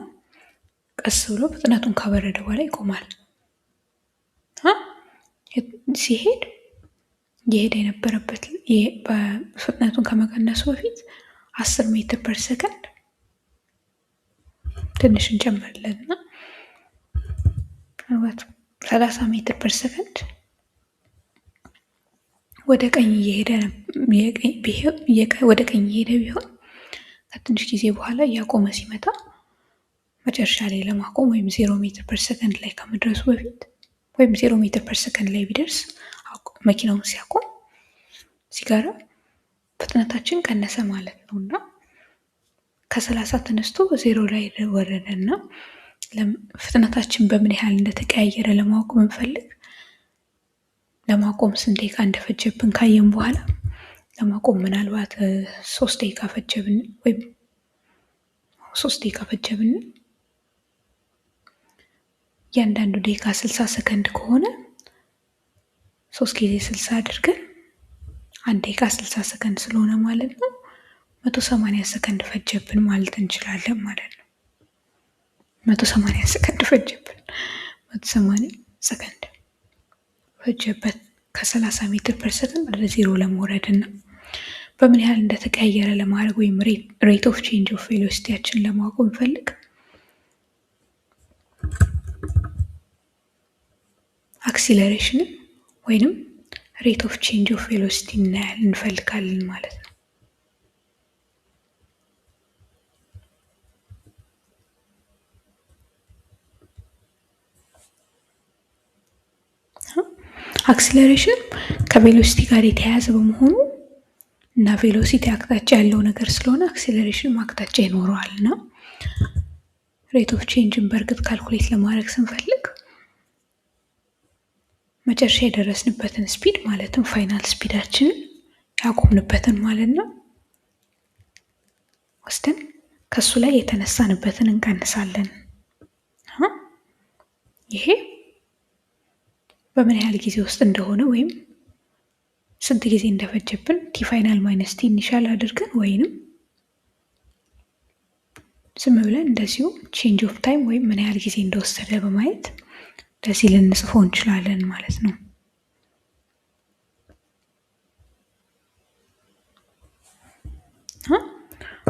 S1: ቀስ ብሎ ፍጥነቱን ካበረደ በኋላ ይቆማል። ሲሄድ የሄደ የነበረበት በፍጥነቱን ከመቀነሱ በፊት 10 ሜትር ፐር ሰከንድ ትንሽ እንጨምርለትና 30 ሜትር ፐር ሰከንድ ወደ ቀኝ እየሄደ ቢሆን ከትንሽ ጊዜ በኋላ እያቆመ ሲመጣ መጨረሻ ላይ ለማቆም ወይም 0 ሜትር ፐር ሰከንድ ላይ ከመድረሱ በፊት ወይም 0 ሜትር ፐር ሰከንድ ላይ ቢደርስ መኪናውን ሲያቆም ሲጋራ ፍጥነታችን ቀነሰ ማለት ነው እና ከ30 ተነስቶ 0 ላይ ወረደ እና ፍጥነታችን በምን ያህል እንደተቀያየረ ለማወቅ ብንፈልግ ለማቆም ስንት ደቂቃ እንደፈጀብን ካየን በኋላ ለማቆም ምናልባት 3 ደቂቃ ፈጀብን ወይም 3 ደቂቃ ፈጀብን እያንዳንዱ ደቂቃ 60 ሰከንድ ከሆነ 3 ጊዜ 60 አድርገን 1 ደቂቃ 60 ሰከንድ ስለሆነ ማለት ነው 180 ሰከንድ ፈጀብን ማለት እንችላለን ማለት ነው። 180 ሰከንድ ፈጀብን 180 ሰከንድ ፈጀበት ከ30 ሜትር ፐር ሰከንድ ወደ 0 ለመውረድ እና በምን ያህል እንደተቀያየረ ለማድረግ ወይም ሬት ኦፍ ቼንጅ ኦፍ ቬሎሲቲያችን ለማወቅ እንፈልግ አክሲለሬሽንን ወይንም ሬት ኦፍ ቼንጅ ኦፍ ቬሎሲቲ እንፈልጋለን ማለት ነው። አክሲለሬሽን ከቬሎሲቲ ጋር የተያያዘ በመሆኑ እና ቬሎሲቲ አቅጣጫ ያለው ነገር ስለሆነ አክሲለሬሽን አቅጣጫ ይኖረዋል እና ሬት ኦፍ ቼንጅን በእርግጥ ካልኩሌት ለማድረግ ስንፈልግ መጨረሻ የደረስንበትን ስፒድ ማለትም ፋይናል ስፒዳችንን ያቆምንበትን ማለት ነው ወስደን ከሱ ላይ የተነሳንበትን እንቀንሳለን። ይሄ በምን ያህል ጊዜ ውስጥ እንደሆነ ወይም ስንት ጊዜ እንደፈጀብን ቲ ፋይናል ማይነስ ቲ ኢኒሻል አድርገን ወይንም ዝም ብለን እንደዚሁ ቼንጅ ኦፍ ታይም ወይም ምን ያህል ጊዜ እንደወሰደ በማየት እንደዚህ ልንጽፈው እንችላለን ማለት ነው።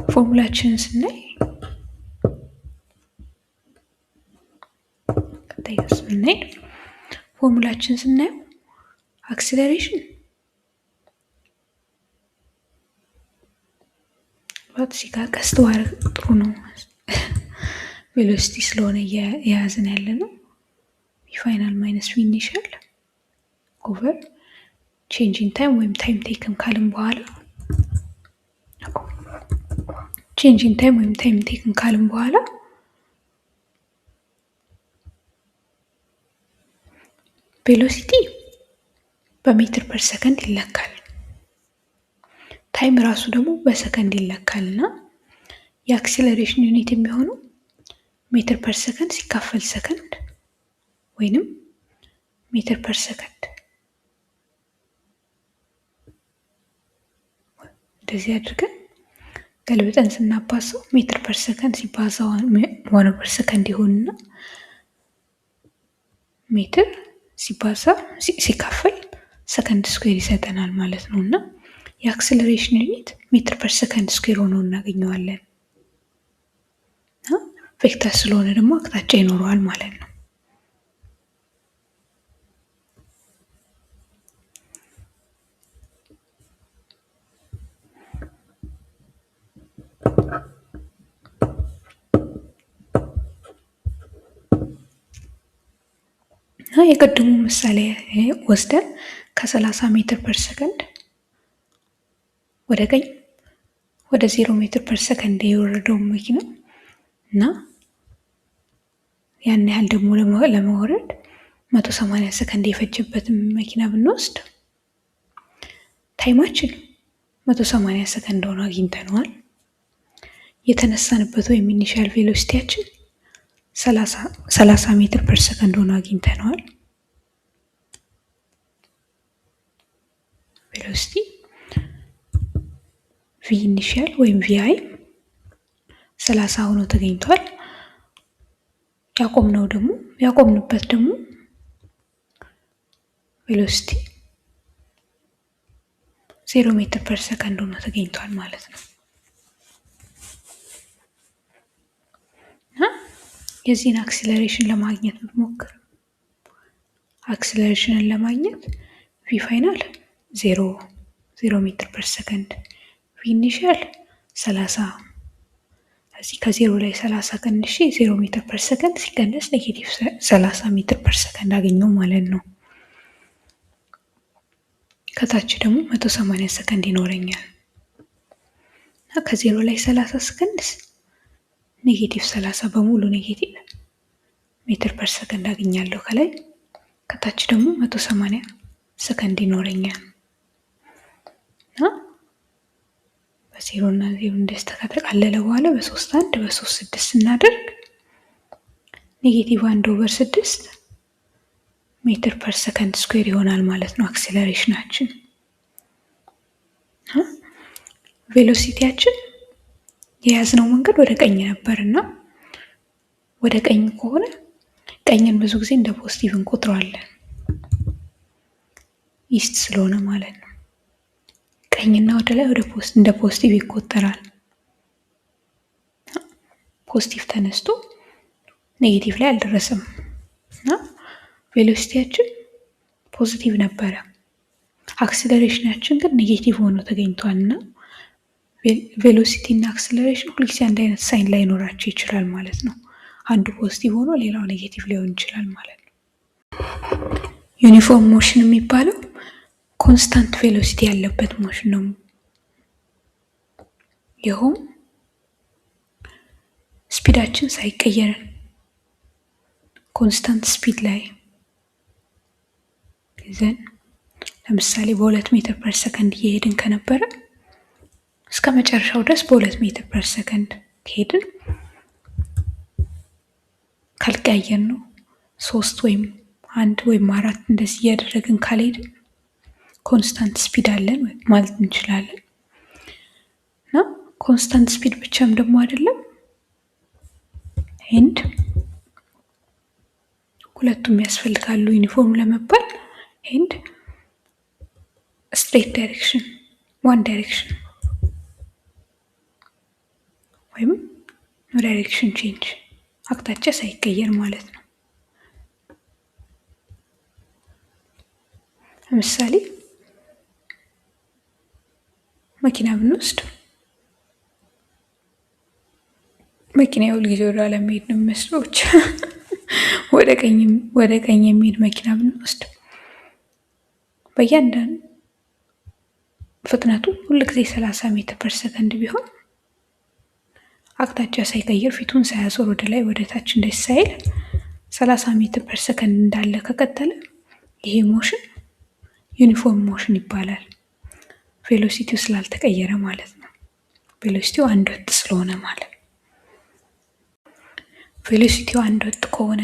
S1: ፎርሙላችንን ስናይ ፎርሙላችንን ስናየው አክስለሬሽን እዚህ ጋር ቀስት ማድረግ ጥሩ ነው። ቬሎሲቲ ስለሆነ የያዝን ያለ ነው። ፋይናል ማይነስ ቪ ኢኒሻል ኦቨር ቼንጅ ኢን ታይም ወይም ታይም ቴክን ካልን በኋላ ቼንጅ ኢን ታይም ወይም ታይም ቴክን ካልን በኋላ ቬሎሲቲ በሜትር ፐር ሰከንድ ይለካል። ታይም ራሱ ደግሞ በሰከንድ ይለካል እና የአክሲለሬሽን ዩኒት የሚሆነው ሜትር ፐር ሰከንድ ሲካፈል ሰከንድ ወይንም ሜትር ፐር ሰከንድ እንደዚህ አድርገን ገልብጠን ስናባዛው ሜትር ፐር ሰከንድ ሲባዛ ዋን ፐር ሰከንድ ይሆንና ሜትር ሲባዛ ሲካፈል ሰከንድ ስኩዌር ይሰጠናል ማለት ነው እና የአክስለሬሽን ዩኒት ሜትር ፐር ሰከንድ ስኩዌር ሆኖ እናገኘዋለን። ቬክተር ስለሆነ ደግሞ አቅጣጫ ይኖረዋል ማለት ነው። የቅድሙ ምሳሌ ወስደን ከ30 ሜትር ፐር ሰከንድ ወደ ቀኝ ወደ 0 ሜትር ፐር ሰከንድ የወረደው መኪና እና ያን ያህል ደግሞ ለመውረድ 180 ሰከንድ የፈጀበትን መኪና ብንወስድ ታይማችን 180 ሰከንድ ሆኖ አግኝተነዋል። የተነሳንበት ወይም ኢኒሻል ቬሎሲቲያችን 30 ሜትር ፐር ሰከንድ ሆኖ አግኝተነዋል። ቬሎሲቲ ቪ ኢኒሻል ወይም ቪ አይ 30 ሆኖ ተገኝቷል። ያቆምንበት ደግሞ ቬሎሲቲ 0 ሜትር ፐር ሰከንድ ሆኖ ተገኝቷል ማለት ነው። የዚህን አክሲለሬሽን ለማግኘት ብንሞክር አክሲለሬሽንን ለማግኘት ቪ ፋይናል 0 ሜትር ፐር ሰከንድ ቪ ኢኒሻል 30 እዚህ ከዜሮ ላይ 30 ቀንሼ 0 ሜትር ፐር ሰከንድ ሲቀነስ ኔጌቲቭ 30 ሜትር ፐር ሰከንድ አገኘው ማለት ነው። ከታች ደግሞ 180 ሰከንድ ይኖረኛል እና ከዜሮ ላይ 30 ሰከንድስ ኔጌቲቭ 30 በሙሉ ኔጌቲቭ ሜትር ፐር ሰከንድ አገኛለሁ ከላይ። ከታች ደግሞ 180 ሰከንድ ይኖረኛል እና በዜሮ እና ዜሮ እንደዚህ ከተጠቃለለ በኋላ በ3 1 በ3 6 ስናደርግ ኔጌቲቭ 1 ኦቨር 6 ሜትር ፐር ሰከንድ ስኩዌር ይሆናል ማለት ነው አክሲለሬሽናችን። ቬሎሲቲያችን የያዝነው መንገድ ወደ ቀኝ ነበርና ወደ ቀኝ ከሆነ ቀኝን ብዙ ጊዜ እንደ ፖዚቲቭ እንቆጥረዋለን ኢስት ስለሆነ ማለት ነው። ቀኝና ወደ ላይ እንደ ፖዚቲቭ ይቆጠራል። ፖዚቲቭ ተነስቶ ኔጌቲቭ ላይ አልደረሰም እና ቬሎሲቲያችን ፖዚቲቭ ነበረ። አክሲለሬሽናችን ግን ኔጌቲቭ ሆኖ ተገኝቷል እና ቬሎሲቲ እና አክሲለሬሽን ሁልጊዜ አንድ አይነት ሳይን ላይኖራቸው ይችላል ማለት ነው። አንዱ ፖዚቲቭ ሆኖ ሌላው ኔጌቲቭ ሊሆን ይችላል ማለት ነው። ዩኒፎርም ሞሽን የሚባለው ኮንስታንት ቬሎሲቲ ያለበት ሞሽን ነው። ይኸውም ስፒዳችን ሳይቀየር ኮንስታንት ስፒድ ላይ ዘን ለምሳሌ በ2 ሜትር ፐር ሰከንድ እየሄድን ከነበረ እስከ መጨረሻው ድረስ በ2 ሜትር ፐር ሰከንድ ከሄድን ካልቀያየን ነው 3 ወይም 1 ወይም 4 እንደዚህ እያደረግን ካልሄድን ኮንስታንት ስፒድ አለን ማለት እንችላለን። እና ኮንስታንት ስፒድ ብቻም ደግሞ አይደለም ኤንድ ሁለቱም ያስፈልጋሉ ዩኒፎርም ለመባል ኤንድ ስትሬት ዳይሬክሽን ዋን ዳይሬክሽን ወይም ኖ ዳይሬክሽን ቼንጅ አቅጣጫ ሳይቀየር ማለት ነው። ለምሳሌ መኪና ብንወስድ መኪና ሁልጊዜ ወደ ኋላ የሚሄድ ነው የሚመስለው ብቻ ወደ ቀኝ የሚሄድ መኪና ብንወስድ በእያንዳንዱ ፍጥነቱ ሁልጊዜ 30 ሜትር ፐር ሰከንድ ቢሆን አቅጣጫ ሳይቀይር ፊቱን ሳያዞር ወደ ላይ ወደ ታች እንደዚህ ሳይል 30 ሜትር ፐር ሰከንድ እንዳለ ከቀጠለ ይሄ ሞሽን ዩኒፎርም ሞሽን ይባላል። ቬሎሲቲው ስላልተቀየረ ማለት ነው። ቬሎሲቲው አንድ ወጥ ስለሆነ ማለት ነው። ቬሎሲቲው አንድ ወጥ ከሆነ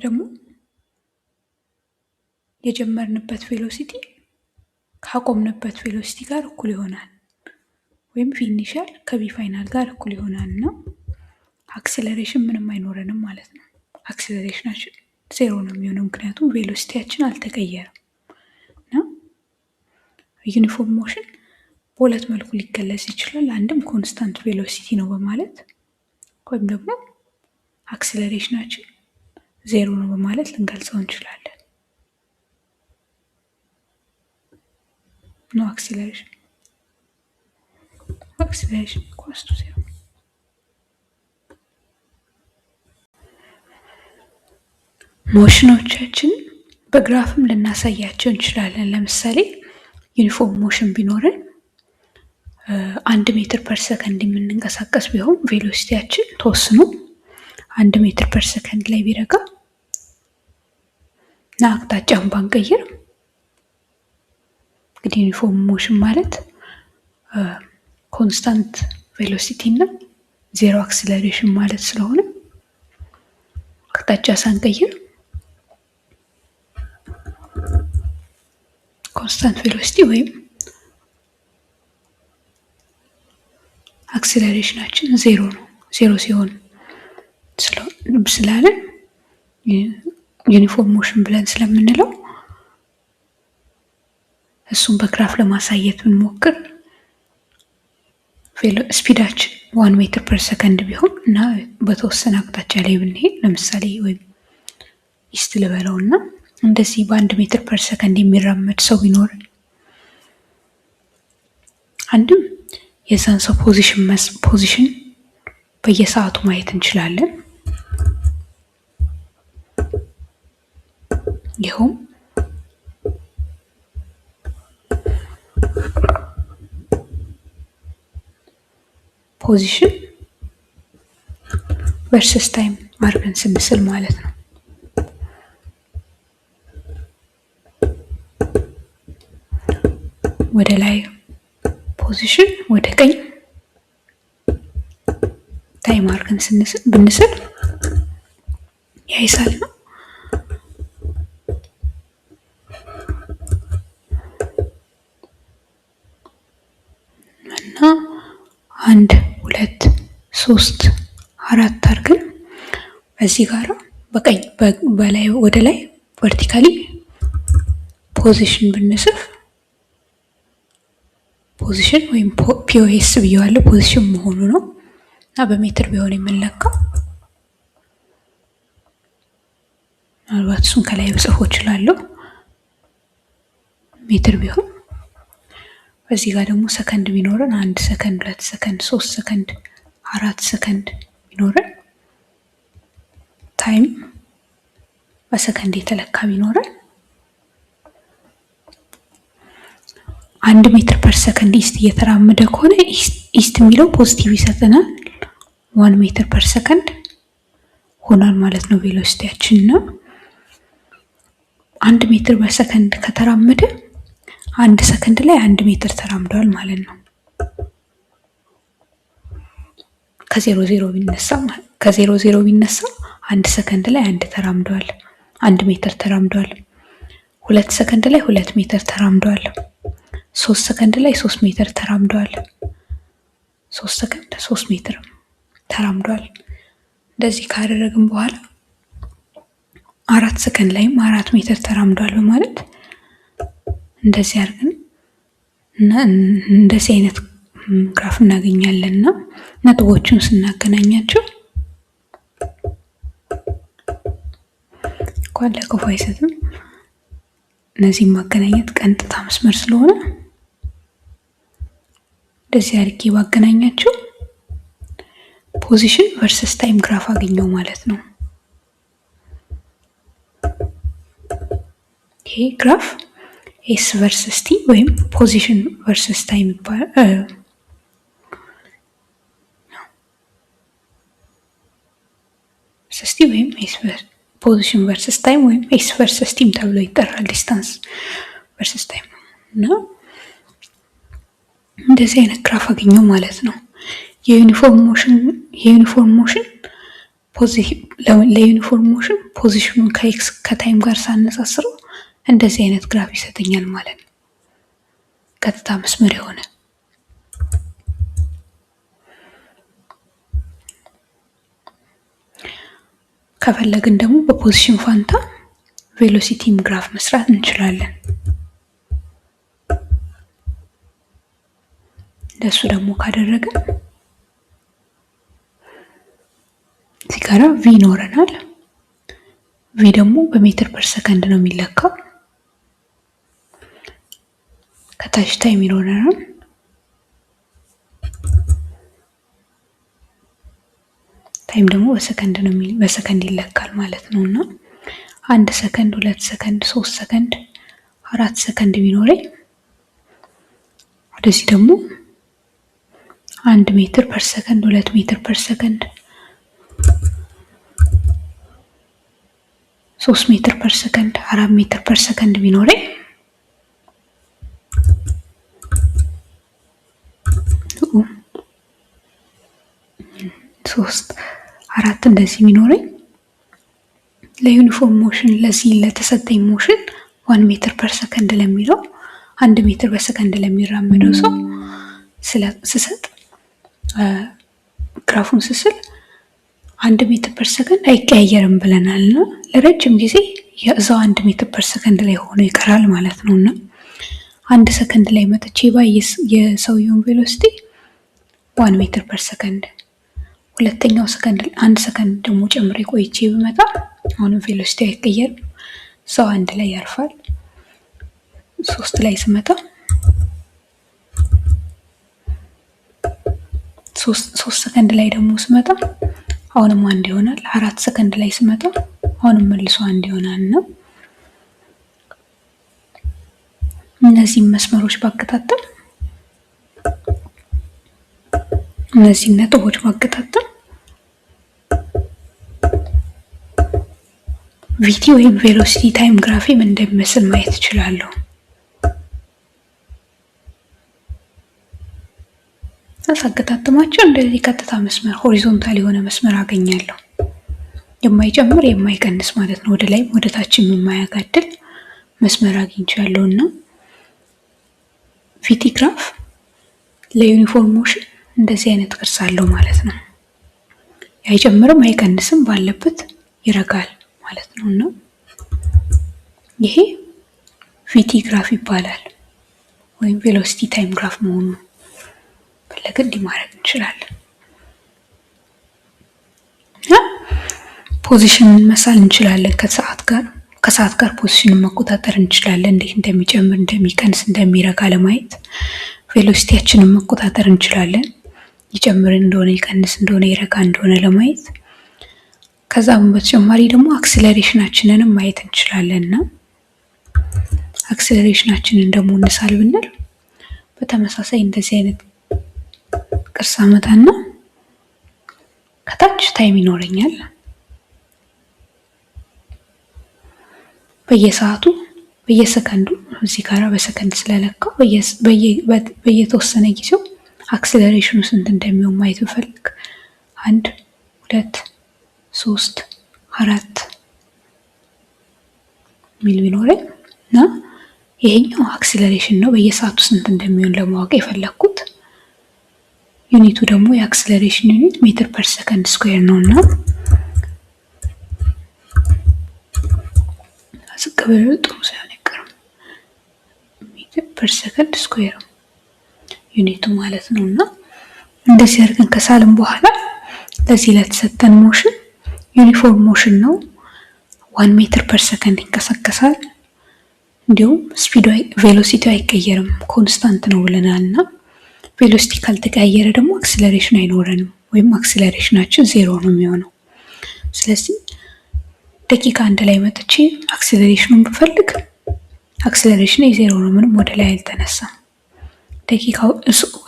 S1: ደግሞ የጀመርንበት ቬሎሲቲ ካቆምንበት ቬሎሲቲ ጋር እኩል ይሆናል ወይም ቪ ኢኒሻል ከቪ ፋይናል ጋር እኩል ይሆናል ነው። አክሰለሬሽን ምንም አይኖረንም ማለት ነው። አክሰለሬሽናችን ዜሮ ነው የሚሆነው ምክንያቱም ቬሎሲቲያችን አልተቀየረም። እና ዩኒፎርም ሞሽን በሁለት መልኩ ሊገለጽ ይችላል። አንድም ኮንስታንት ቬሎሲቲ ነው በማለት ወይም ደግሞ አክሰለሬሽናችን ዜሮ ነው በማለት ልንገልጸው እንችላለን። ኖ አክሰለሬሽን ኢኳልስ ቱ ዜሮ። ሞሽኖቻችን በግራፍም ልናሳያቸው እንችላለን። ለምሳሌ ዩኒፎርም ሞሽን ቢኖረን 1 ሜትር ፐር ሰከንድ የምንንቀሳቀስ ቢሆን ቬሎሲቲያችን ተወስኖ 1 ሜትር ፐር ሰከንድ ላይ ቢረጋ እና አቅጣጫውን ባንቀይር እንግዲህ ዩኒፎርም ሞሽን ማለት ኮንስታንት ቬሎሲቲ እና ዜሮ አክሰለሬሽን ማለት ስለሆነ አቅጣጫ ሳንቀይር ኮንስታንት ቬሎሲቲ ወይም አክሰለሬሽናችን ዜሮ ነው። ዜሮ ሲሆን ስላለን ዩኒፎርም ሞሽን ብለን ስለምንለው እሱን በግራፍ ለማሳየት ብንሞክር ስፒዳችን 1 ሜትር ፐር ሰከንድ ቢሆን እና በተወሰነ አቅጣጫ ላይ ብንሄድ ለምሳሌ ወይም ኢስት ልበለው እና እንደዚህ በ1 ሜትር ፐር ሰከንድ የሚራመድ ሰው ቢኖር አንድም የዛን ሰው ፖዚሽን በየሰዓቱ ማየት እንችላለን። ይኸውም ፖዚሽን ቨርሰስ ታይም አድርገን ስንስል ማለት ነው። ወደ ላይ ፖዚሽን ወደ ቀኝ ታይም አድርገን ብንስል ያይሳል ነው። እና 1 2 3 4 አድርገን በዚህ ጋራ በቀኝ በላይ ወደ ላይ ቨርቲካሊ ፖዚሽን ብንስፍ ፖዚሽን ወይም ፒኦኤስ ብየዋለሁ ፖዚሽን መሆኑ ነው እና በሜትር ቢሆን የምንለካው ምናልባት እሱን ከላይ ብጽፎ እችላለሁ ሜትር ቢሆን። በዚህ ጋር ደግሞ ሰከንድ ቢኖረን 1 ሰከንድ 2 ሰከንድ 3 ሰከንድ 4 ሰከንድ ቢኖረን ታይም በሰከንድ የተለካ ቢኖረን 1 ሜትር ፐር ሰከንድ ኢስት እየተራመደ ከሆነ ኢስት የሚለው ፖዚቲቭ ይሰጠናል። 1 ሜትር ፐር ሰከንድ ሆኗል ማለት ነው ቬሎሲቲያችን ነው። 1 ሜትር በሰከንድ ከተራመደ 1 ሰከንድ ላይ 1 ሜትር ተራምዷል ማለት ነው። ከዜሮ ዜሮ ቢነሳ 1 ሰከንድ ላይ 1 ተራምዷል፣ 1 ሜትር ተራምዷል። 2 ሰከንድ ላይ 2 ሜትር ተራምዷል። 3 ሰከንድ ላይ 3 ሜትር ተራምዷል። 3 ሰከንድ 3 ሜትር ተራምዷል። እንደዚህ ካደረግን በኋላ 4 ሰከንድ ላይም 4 ሜትር ተራምዷል በማለት እንደዚህ አድርገን እንደዚህ አይነት ግራፍ እናገኛለን እና ነጥቦቹን ስናገናኛቸው ለከፋ አይሰጥም። እነዚህን ማገናኘት ቀጥታ መስመር ስለሆነ እንደዚህ አድርጌ ባገናኛቸው ፖዚሽን ቨርሰስ ታይም ግራፍ አገኘው ማለት ነው። ይሄ ግራፍ ኤስ ቨርሰስ ቲ ወይም ፖዚሽን ቨርሰስ ታይም ይባላል። ቨርሰስ ቲ ወይም ፖዚሽን ቨርሰስ ታይም ወይም ኤስ ቨርሰስ ቲም ተብሎ ይጠራል። ዲስታንስ ቨርሰስ ታይም ነው እና እንደዚህ አይነት ግራፍ አገኘው ማለት ነው። የዩኒፎርም ሞሽን ለዩኒፎርም ሞሽን ፖዚሽኑን ከኤክስ ከታይም ጋር ሳነጻጽረው እንደዚህ አይነት ግራፍ ይሰጠኛል ማለት ነው። ቀጥታ መስመር የሆነ ከፈለግን ደግሞ በፖዚሽን ፋንታ ቬሎሲቲም ግራፍ መስራት እንችላለን። እንደሱ ደግሞ ካደረግን እዚህ ጋር ቪ ይኖረናል። ቪ ደግሞ በሜትር ፐር ሰከንድ ነው የሚለካው። ከታች ታይም ይኖረናል። ታይም ደግሞ በሰከንድ ይለካል ማለት ነውና 1 ሰከንድ 2 ሰከንድ 3 ሰከንድ 4 ሰከንድ ቢኖረኝ ወደዚህ ደግሞ 1 ሜትር ፐር ሰከንድ 2 ሜትር ፐር ሰከንድ 3 ሜትር ፐር ሰከንድ 4 ሜትር ፐር ሰከንድ ቢኖረኝ 3 4 እንደዚህ ቢኖረኝ ለዩኒፎርም ሞሽን ለዚህ ለተሰጠኝ ሞሽን 1 ሜትር ፐር ሰከንድ ለሚለው 1 ሜትር በሰከንድ ለሚራመደው ሰው ስሰጥ ግራፉን ስስል 1 ሜትር ፐር ሰከንድ አይቀያየርም ብለናልና ለረጅም ጊዜ የዛው 1 ሜትር ፐር ሰከንድ ላይ ሆኖ ይቀራል ማለት ነውና 1 ሰከንድ ላይ መጥቼ ባይ የሰውየውን ቬሎሲቲ 1 ሜትር ፐር ሰከንድ፣ ሁለተኛው ሰከንድ 1 ሰከንድ ደግሞ ጨምሬ ቆይቼ ብመጣ አሁንም ቬሎሲቲ አይቀየርም፣ ሰው 1 ላይ ያርፋል። 3 ላይ ስመጣ 3 ሰከንድ ላይ ደግሞ ስመጣ አሁንም 1 ይሆናል። 4 ሰከንድ ላይ ስመጣ አሁንም መልሶ 1 ይሆናል ነው። እነዚህን መስመሮች ባከታተል እነዚህን ነጥቦች ባከታተል ቪቲ ወይም ቬሎሲቲ ታይም ግራፍ ምን እንደሚመስል ማየት እችላለሁ። ሳገጣጥማቸው እንደዚህ ቀጥታ መስመር ሆሪዞንታል የሆነ መስመር አገኛለሁ። የማይጨምር የማይቀንስ ማለት ነው። ወደ ላይም ወደ ታችም የማያጋድል መስመር አግኝቻለሁና ቪቲ ግራፍ ለዩኒፎርም ሞሽን እንደዚህ አይነት ቅርጽ አለው ማለት ነው። አይጨምርም አይቀንስም፣ ባለበት ይረጋል ማለት ነውና ይሄ ቪቲ ግራፍ ይባላል ወይም ቬሎሲቲ ታይም ግራፍ መሆኑ ፈለግን እንዲማረግ እንችላለን። ፖዚሽንን መሳል እንችላለን። ከሰዓት ጋር ፖዚሽንን መቆጣጠር እንችላለን። እንዴት እንደሚጨምር እንደሚቀንስ እንደሚረጋ ለማየት ቬሎሲቲያችንን መቆጣጠር እንችላለን። ይጨምር እንደሆነ ይቀንስ እንደሆነ ይረጋ እንደሆነ ለማየት። ከዛም በተጨማሪ ደግሞ አክሰለሬሽናችንንም ማየት እንችላለንና አክሰለሬሽናችንን ደግሞ እንሳል ብንል በተመሳሳይ እንደዚህ አይነት ቅርጽ አመጣና ከታች ታይም ይኖረኛል። በየሰዓቱ በየሰከንዱ እዚህ ጋር በሰከንድ ስለለካው በየተወሰነ ጊዜው አክስለሬሽኑ ስንት እንደሚሆን ማየት ብፈልግ 1 2 3 4 ሚል ቢኖረኝ እና ይሄኛው አክስለሬሽን ነው በየሰዓቱ ስንት እንደሚሆን ለማወቅ የፈለኩት። ዩኒቱ ደግሞ የአክስለሬሽን ዩኒት ሜትር ፐር ሰከንድ ስኩዌር ነውና አስቀበለ ጥሩ ሳይሆን አይቀርም። ሜትር ፐር ሰከንድ ስኩዌር ዩኒቱ ማለት ነውና እንደዚህ አድርገን ከሳልን በኋላ ለዚህ ለተሰጠን ሞሽን ዩኒፎርም ሞሽን ነው 1 ሜትር ፐር ሰከንድ ይንቀሳቀሳል። እንዲሁም ስፒዱ ቬሎሲቲ አይቀየርም ኮንስታንት ነው ብለናልና ቬሎሲቲ ካልተቀየረ ደግሞ አክስለሬሽን አይኖረንም ወይም አክስለሬሽናችን ዜሮ ነው የሚሆነው። ስለዚህ ደቂቃ 1 ላይ መጥቼ አክስለሬሽኑን ብፈልግ አክስለሬሽን ዜሮ ነው፣ ምንም ወደ ላይ አልተነሳም። ደቂቃው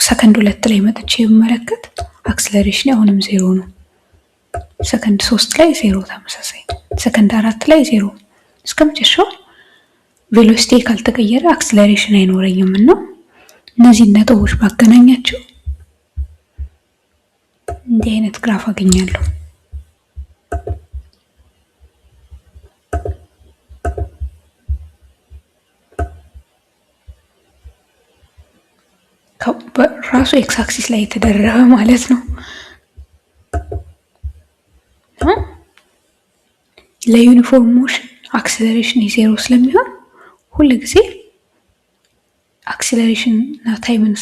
S1: ሰከንድ 2 ላይ መጥቼ ብመለከት አክስለሬሽን አሁንም ዜሮ ነው። ሰከንድ 3 ላይ ዜሮ ተመሳሳይ፣ ሰከንድ 4 ላይ ዜሮ እስከመጨረሻው ቬሎሲቲ ካልተቀየረ አክስለሬሽን አይኖረኝም እና እነዚህ ነጥቦች ባገናኛቸው እንዲህ አይነት ግራፍ አገኛለሁ። ራሱ ኤክስ አክሲስ ላይ የተደረገ ማለት ነው። ለዩኒፎርም ሞሽን አክስለሬሽን ዜሮ ስለሚሆን ሁሉ ጊዜ አክስለሬሽን እና ታይምን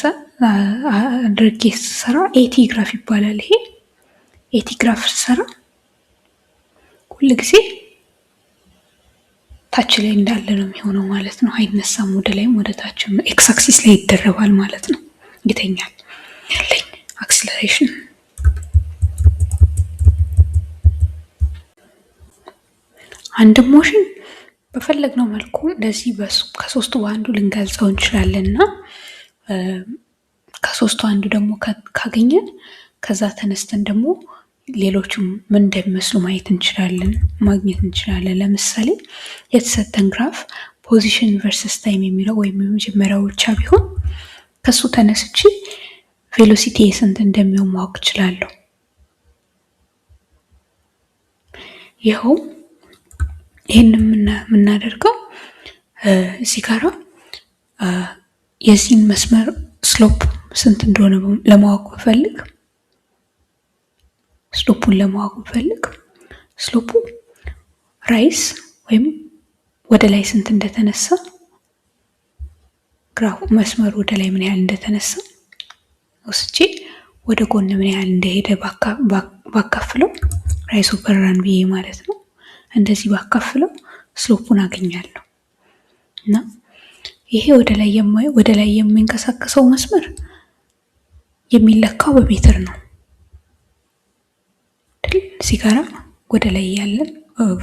S1: አድርጌ ስሰራ ኤቲ ግራፍ ይባላል። ይሄ ኤቲ ግራፍ ስሰራ ሁሉ ጊዜ ታች ላይ እንዳለ ነው የሚሆነው ማለት ነው። አይነሳም፣ ወደ ላይም ወደ ታችም ኤክስ አክሲስ ላይ ይደረባል ማለት ነው። ይተኛል ያለኝ አክስለሬሽን አንድ ሞሽን በፈለግነው መልኩ እንደዚህ ከሶስቱ በአንዱ ልንገልጸው እንችላለንና ከሶስቱ አንዱ ደግሞ ካገኘን ከዛ ተነስተን ደግሞ ሌሎችም ምን እንደሚመስሉ ማግኘት እንችላለን። ለምሳሌ የተሰጠን ግራፍ ፖዚሽን ቨርሰስ ታይም የሚለው ወይም የመጀመሪያው ብቻ ቢሆን ከሱ ተነስቼ ቬሎሲቲ ስንት እንደሚሆን ማወቅ እችላለሁ። ይኸው ይህን የምናደርገው እዚህ ጋራ የዚህን መስመር ስሎፕ ስንት እንደሆነ ለማወቅ ብፈልግ ስሎፑ ራይስ ወይም ወደ ላይ ስንት እንደተነሳ ግራፉ መስመሩ ወደ ላይ ምን ያህል እንደተነሳ ወስጄ ወደ ጎን ምን ያህል እንደሄደ ባካፍለው ራይስ ኦቨር ራን ብዬ ማለት ነው። እንደዚህ ባካፍለው ስሎፑን አገኛለሁ እና ይሄ ወደ ላይ የሚንቀሳቀሰው መስመር የሚለካው በሜትር ነው። እዚህ ጋራ ወደ ላይ ያለን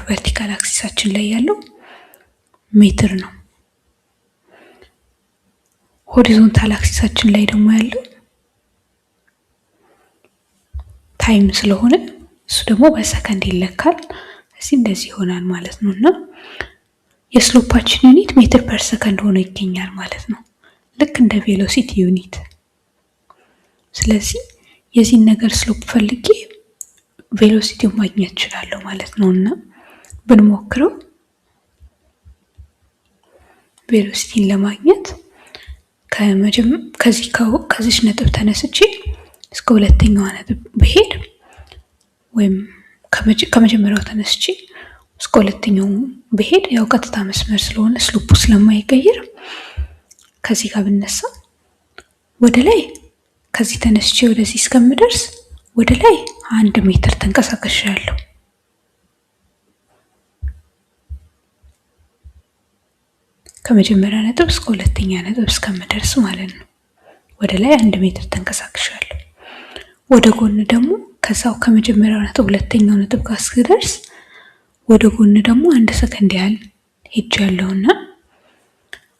S1: ቨርቲካል አክሲሳችን ላይ ያለው ሜትር ነው። ሆሪዞንታል አክሲሳችን ላይ ደግሞ ያለው ታይም ስለሆነ እሱ ደግሞ በሰከንድ ይለካል። እዚህ እንደዚህ ይሆናል ማለት ነው እና የስሎፓችን ዩኒት ሜትር ፐር ሰከንድ ሆኖ ይገኛል ማለት ነው፣ ልክ እንደ ቬሎሲቲ ዩኒት። ስለዚህ የዚህን ነገር ስሎፕ ፈልጌ ቬሎሲቲውን ማግኘት እችላለሁ ማለት ነው እና ብንሞክረው ቬሎሲቲን ለማግኘት ከዚህ ነጥብ ተነስቼ እስከ ሁለተኛዋ ነጥብ ብሄድ ወይም ከመጀመሪያው ተነስቼ እስከ ሁለተኛው ብሄድ ያው ቀጥታ መስመር ስለሆነ ስሎፑ ስለማይቀየር ከዚህ ጋር ብነሳ ወደ ላይ ከዚህ ተነስቼ ወደዚህ እስከምደርስ ወደ ላይ 1 ሜትር ተንቀሳቅሻለሁ። ከመጀመሪያ ነጥብ እስከ ሁለተኛ ነጥብ እስከምደርስ ማለት ነው። ወደ ላይ 1 ሜትር ተንቀሳቅሻለሁ። ወደ ጎን ደግሞ ከዛው ከመጀመሪያው ነጥብ ሁለተኛው ነጥብ ጋር እስክደርስ ወደ ጎን ደግሞ 1 ሰከንድ ያህል ሄጃለሁና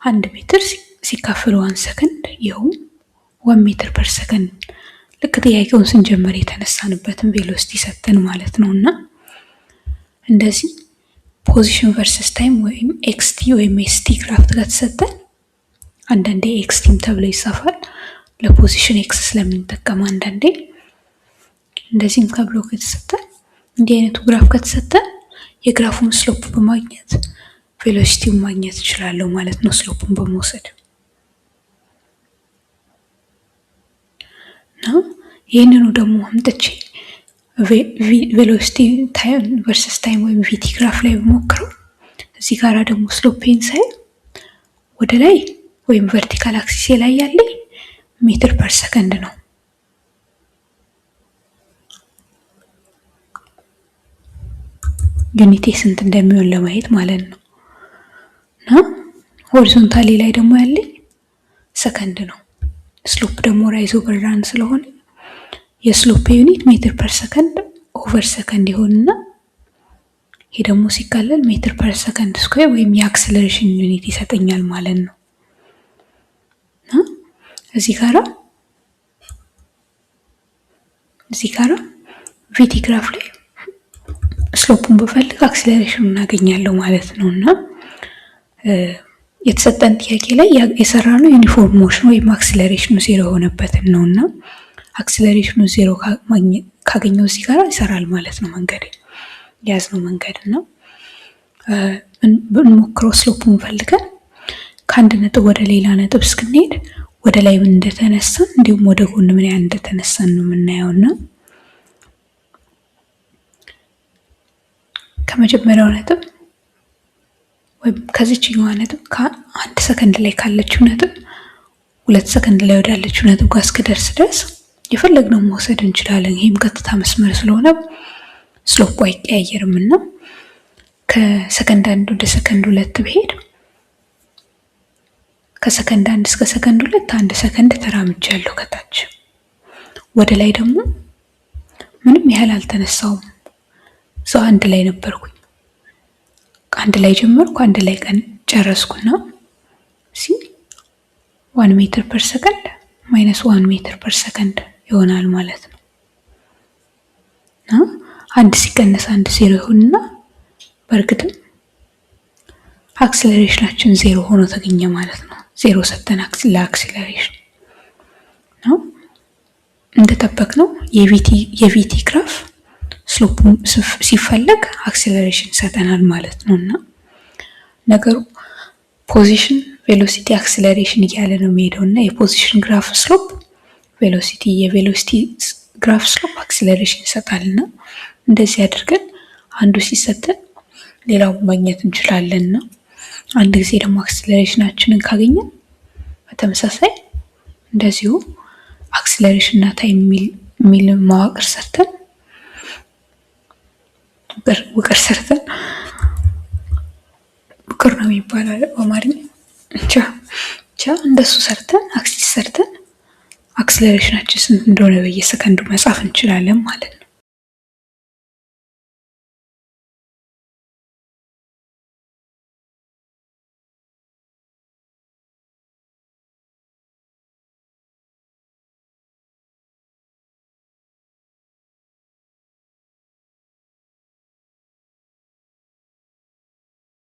S1: 1 ሜትር ሲካፈል 1 ሰከንድ ይኸው 1 ሜትር ፐር ሰከንድ ልክ ጥያቄውን ስንጀምር የተነሳንበትን ቬሎሲቲ ሰጠን ማለት ነውና እንደዚህ ፖዚሽን ቨርሰስ ታይም ወይም ኤክስቲ ወይም ኤስቲ ግራፍ ከተሰጠን አንዳንዴ ኤክስቲም ተብሎ ይጻፋል ለፖዚሽን ኤክስ ስለምንጠቀም አንዳንዴ እንደዚህም ተብሎ ከተሰጠን እንዲህ አይነቱ ግራፍ ከተሰጠን የግራፉን ስሎፕ በማግኘት ቬሎሲቲውን ማግኘት እችላለሁ ማለት ነው ስሎፑን በመውሰድ ነው። ይህንኑ ደግሞ አምጥቼ ቬሎሲቲ ታይም ቨርሰስ ታይም ወይም ቪቲ ግራፍ ላይ በሞክረው እዚህ ጋር ደግሞ ስሎፔን ሳይ ወደ ላይ ወይም ቨርቲካል አክሲስ ላይ ያለኝ ሜትር ፐር ሰከንድ ነው። ዩኒቴ ስንት እንደሚሆን ለማየት ማለት ነው። እና ሆሪዞንታሊ ላይ ደግሞ ያለኝ ሰከንድ ነው። ስሎፕ ደግሞ ራይዝ ኦቨር ራን ስለሆነ የስሎፕ ዩኒት ሜትር ፐር ሰከንድ ኦቨር ሰከንድ ይሆንና ይሄ ደግሞ ሲካለል ሜትር ፐር ሰከንድ ስኩዌር ወይም የአክሰለሬሽን ዩኒት ይሰጠኛል ማለት ነው። እዚህ ጋራ ቪቲ ግራፍ ላይ ስሎፑን በፈልግ አክሰለሬሽኑን እናገኛለሁ ማለት ነው። እና የተሰጠን ጥያቄ ላይ የሰራነው ዩኒፎርም ሞሽን ወይም አክሰለሬሽኑ ዜሮ የሆነበትን ነው እና አክሰለሬሽኑ ዜሮ ካገኘው እዚህ ጋር ይሰራል ማለት ነው። መንገድ ያዝነው መንገድ ነው። ብንሞክረው ስሎፑን ፈልገን ከአንድ ነጥብ ወደ ሌላ ነጥብ እስክንሄድ ወደ ላይ ምን እንደተነሳን እንዲሁም ወደ ጎን ምን ያህል እንደተነሳን ነው የምናየውና ከመጀመሪያው ነጥብ ወይም ከዚህኛው ነጥብ ከአንድ ሰከንድ ላይ ካለችው ነጥብ 2 ሰከንድ ላይ ወዳለችው ነጥብ ጋር እስከደርስ ድረስ የፈለግነው መውሰድ እንችላለን። ይሄም ቀጥታ መስመር ስለሆነ ስሎፑ አይቀያየርም እና ከሰከንድ 1 ወደ ሰከንድ 2 ብሄድ ከሰከንድ 1 እስከ ሰከንድ 2 1 ሰከንድ ተራምጃለሁ ከታች። ወደ ላይ ደግሞ ምንም ያህል አልተነሳውም። እዛው አንድ ላይ ነበርኩኝ። አንድ ላይ ጀመርኩ፣ አንድ ላይ ጨረስኩና 1 ሜትር ፐር ሰከንድ ማይነስ 1 ሜትር ፐር ሰከንድ ይሆናል ማለት ነው። አንድ ሲቀነስ አንድ ዜሮ ይሆንና በእርግጥም አክሰለሬሽናችን ዜሮ ሆኖ ተገኘ ማለት ነው። ዜሮ ሰጠን ለአክሰለሬሽን ነው። እንደጠበቅነው የቪቲ ግራፍ ስሎፑ ሲፈለግ አክሰለሬሽን ይሰጠናል ማለት ነው። እና ነገሩ ፖዚሽን ቬሎሲቲ አክሰለሬሽን እያለ ነው የሚሄደው እና የፖዚሽን ግራፍ ስሎፕ ቬሎሲቲ የቬሎሲቲ ግራፍ ስሎፕ አክሰለሬሽን ይሰጣልና እንደዚህ አድርገን አንዱ ሲሰጠን ሌላው ማግኘት እንችላለን። እና አንድ ጊዜ ደግሞ አክሰለሬሽናችንን ካገኘን በተመሳሳይ እንደዚሁ አክሰለሬሽን እና ታይም የሚል መዋቅር ሰርተን ውቅር ሰርተን ውቅር ነው የሚባለው በአማርኛ ብቻ እንደሱ ሰርተን አክሲስ ሰርተን አክሰለሬሽናችን ስንት እንደሆነ በየሰከንዱ መጻፍ እንችላለን ማለት ነው።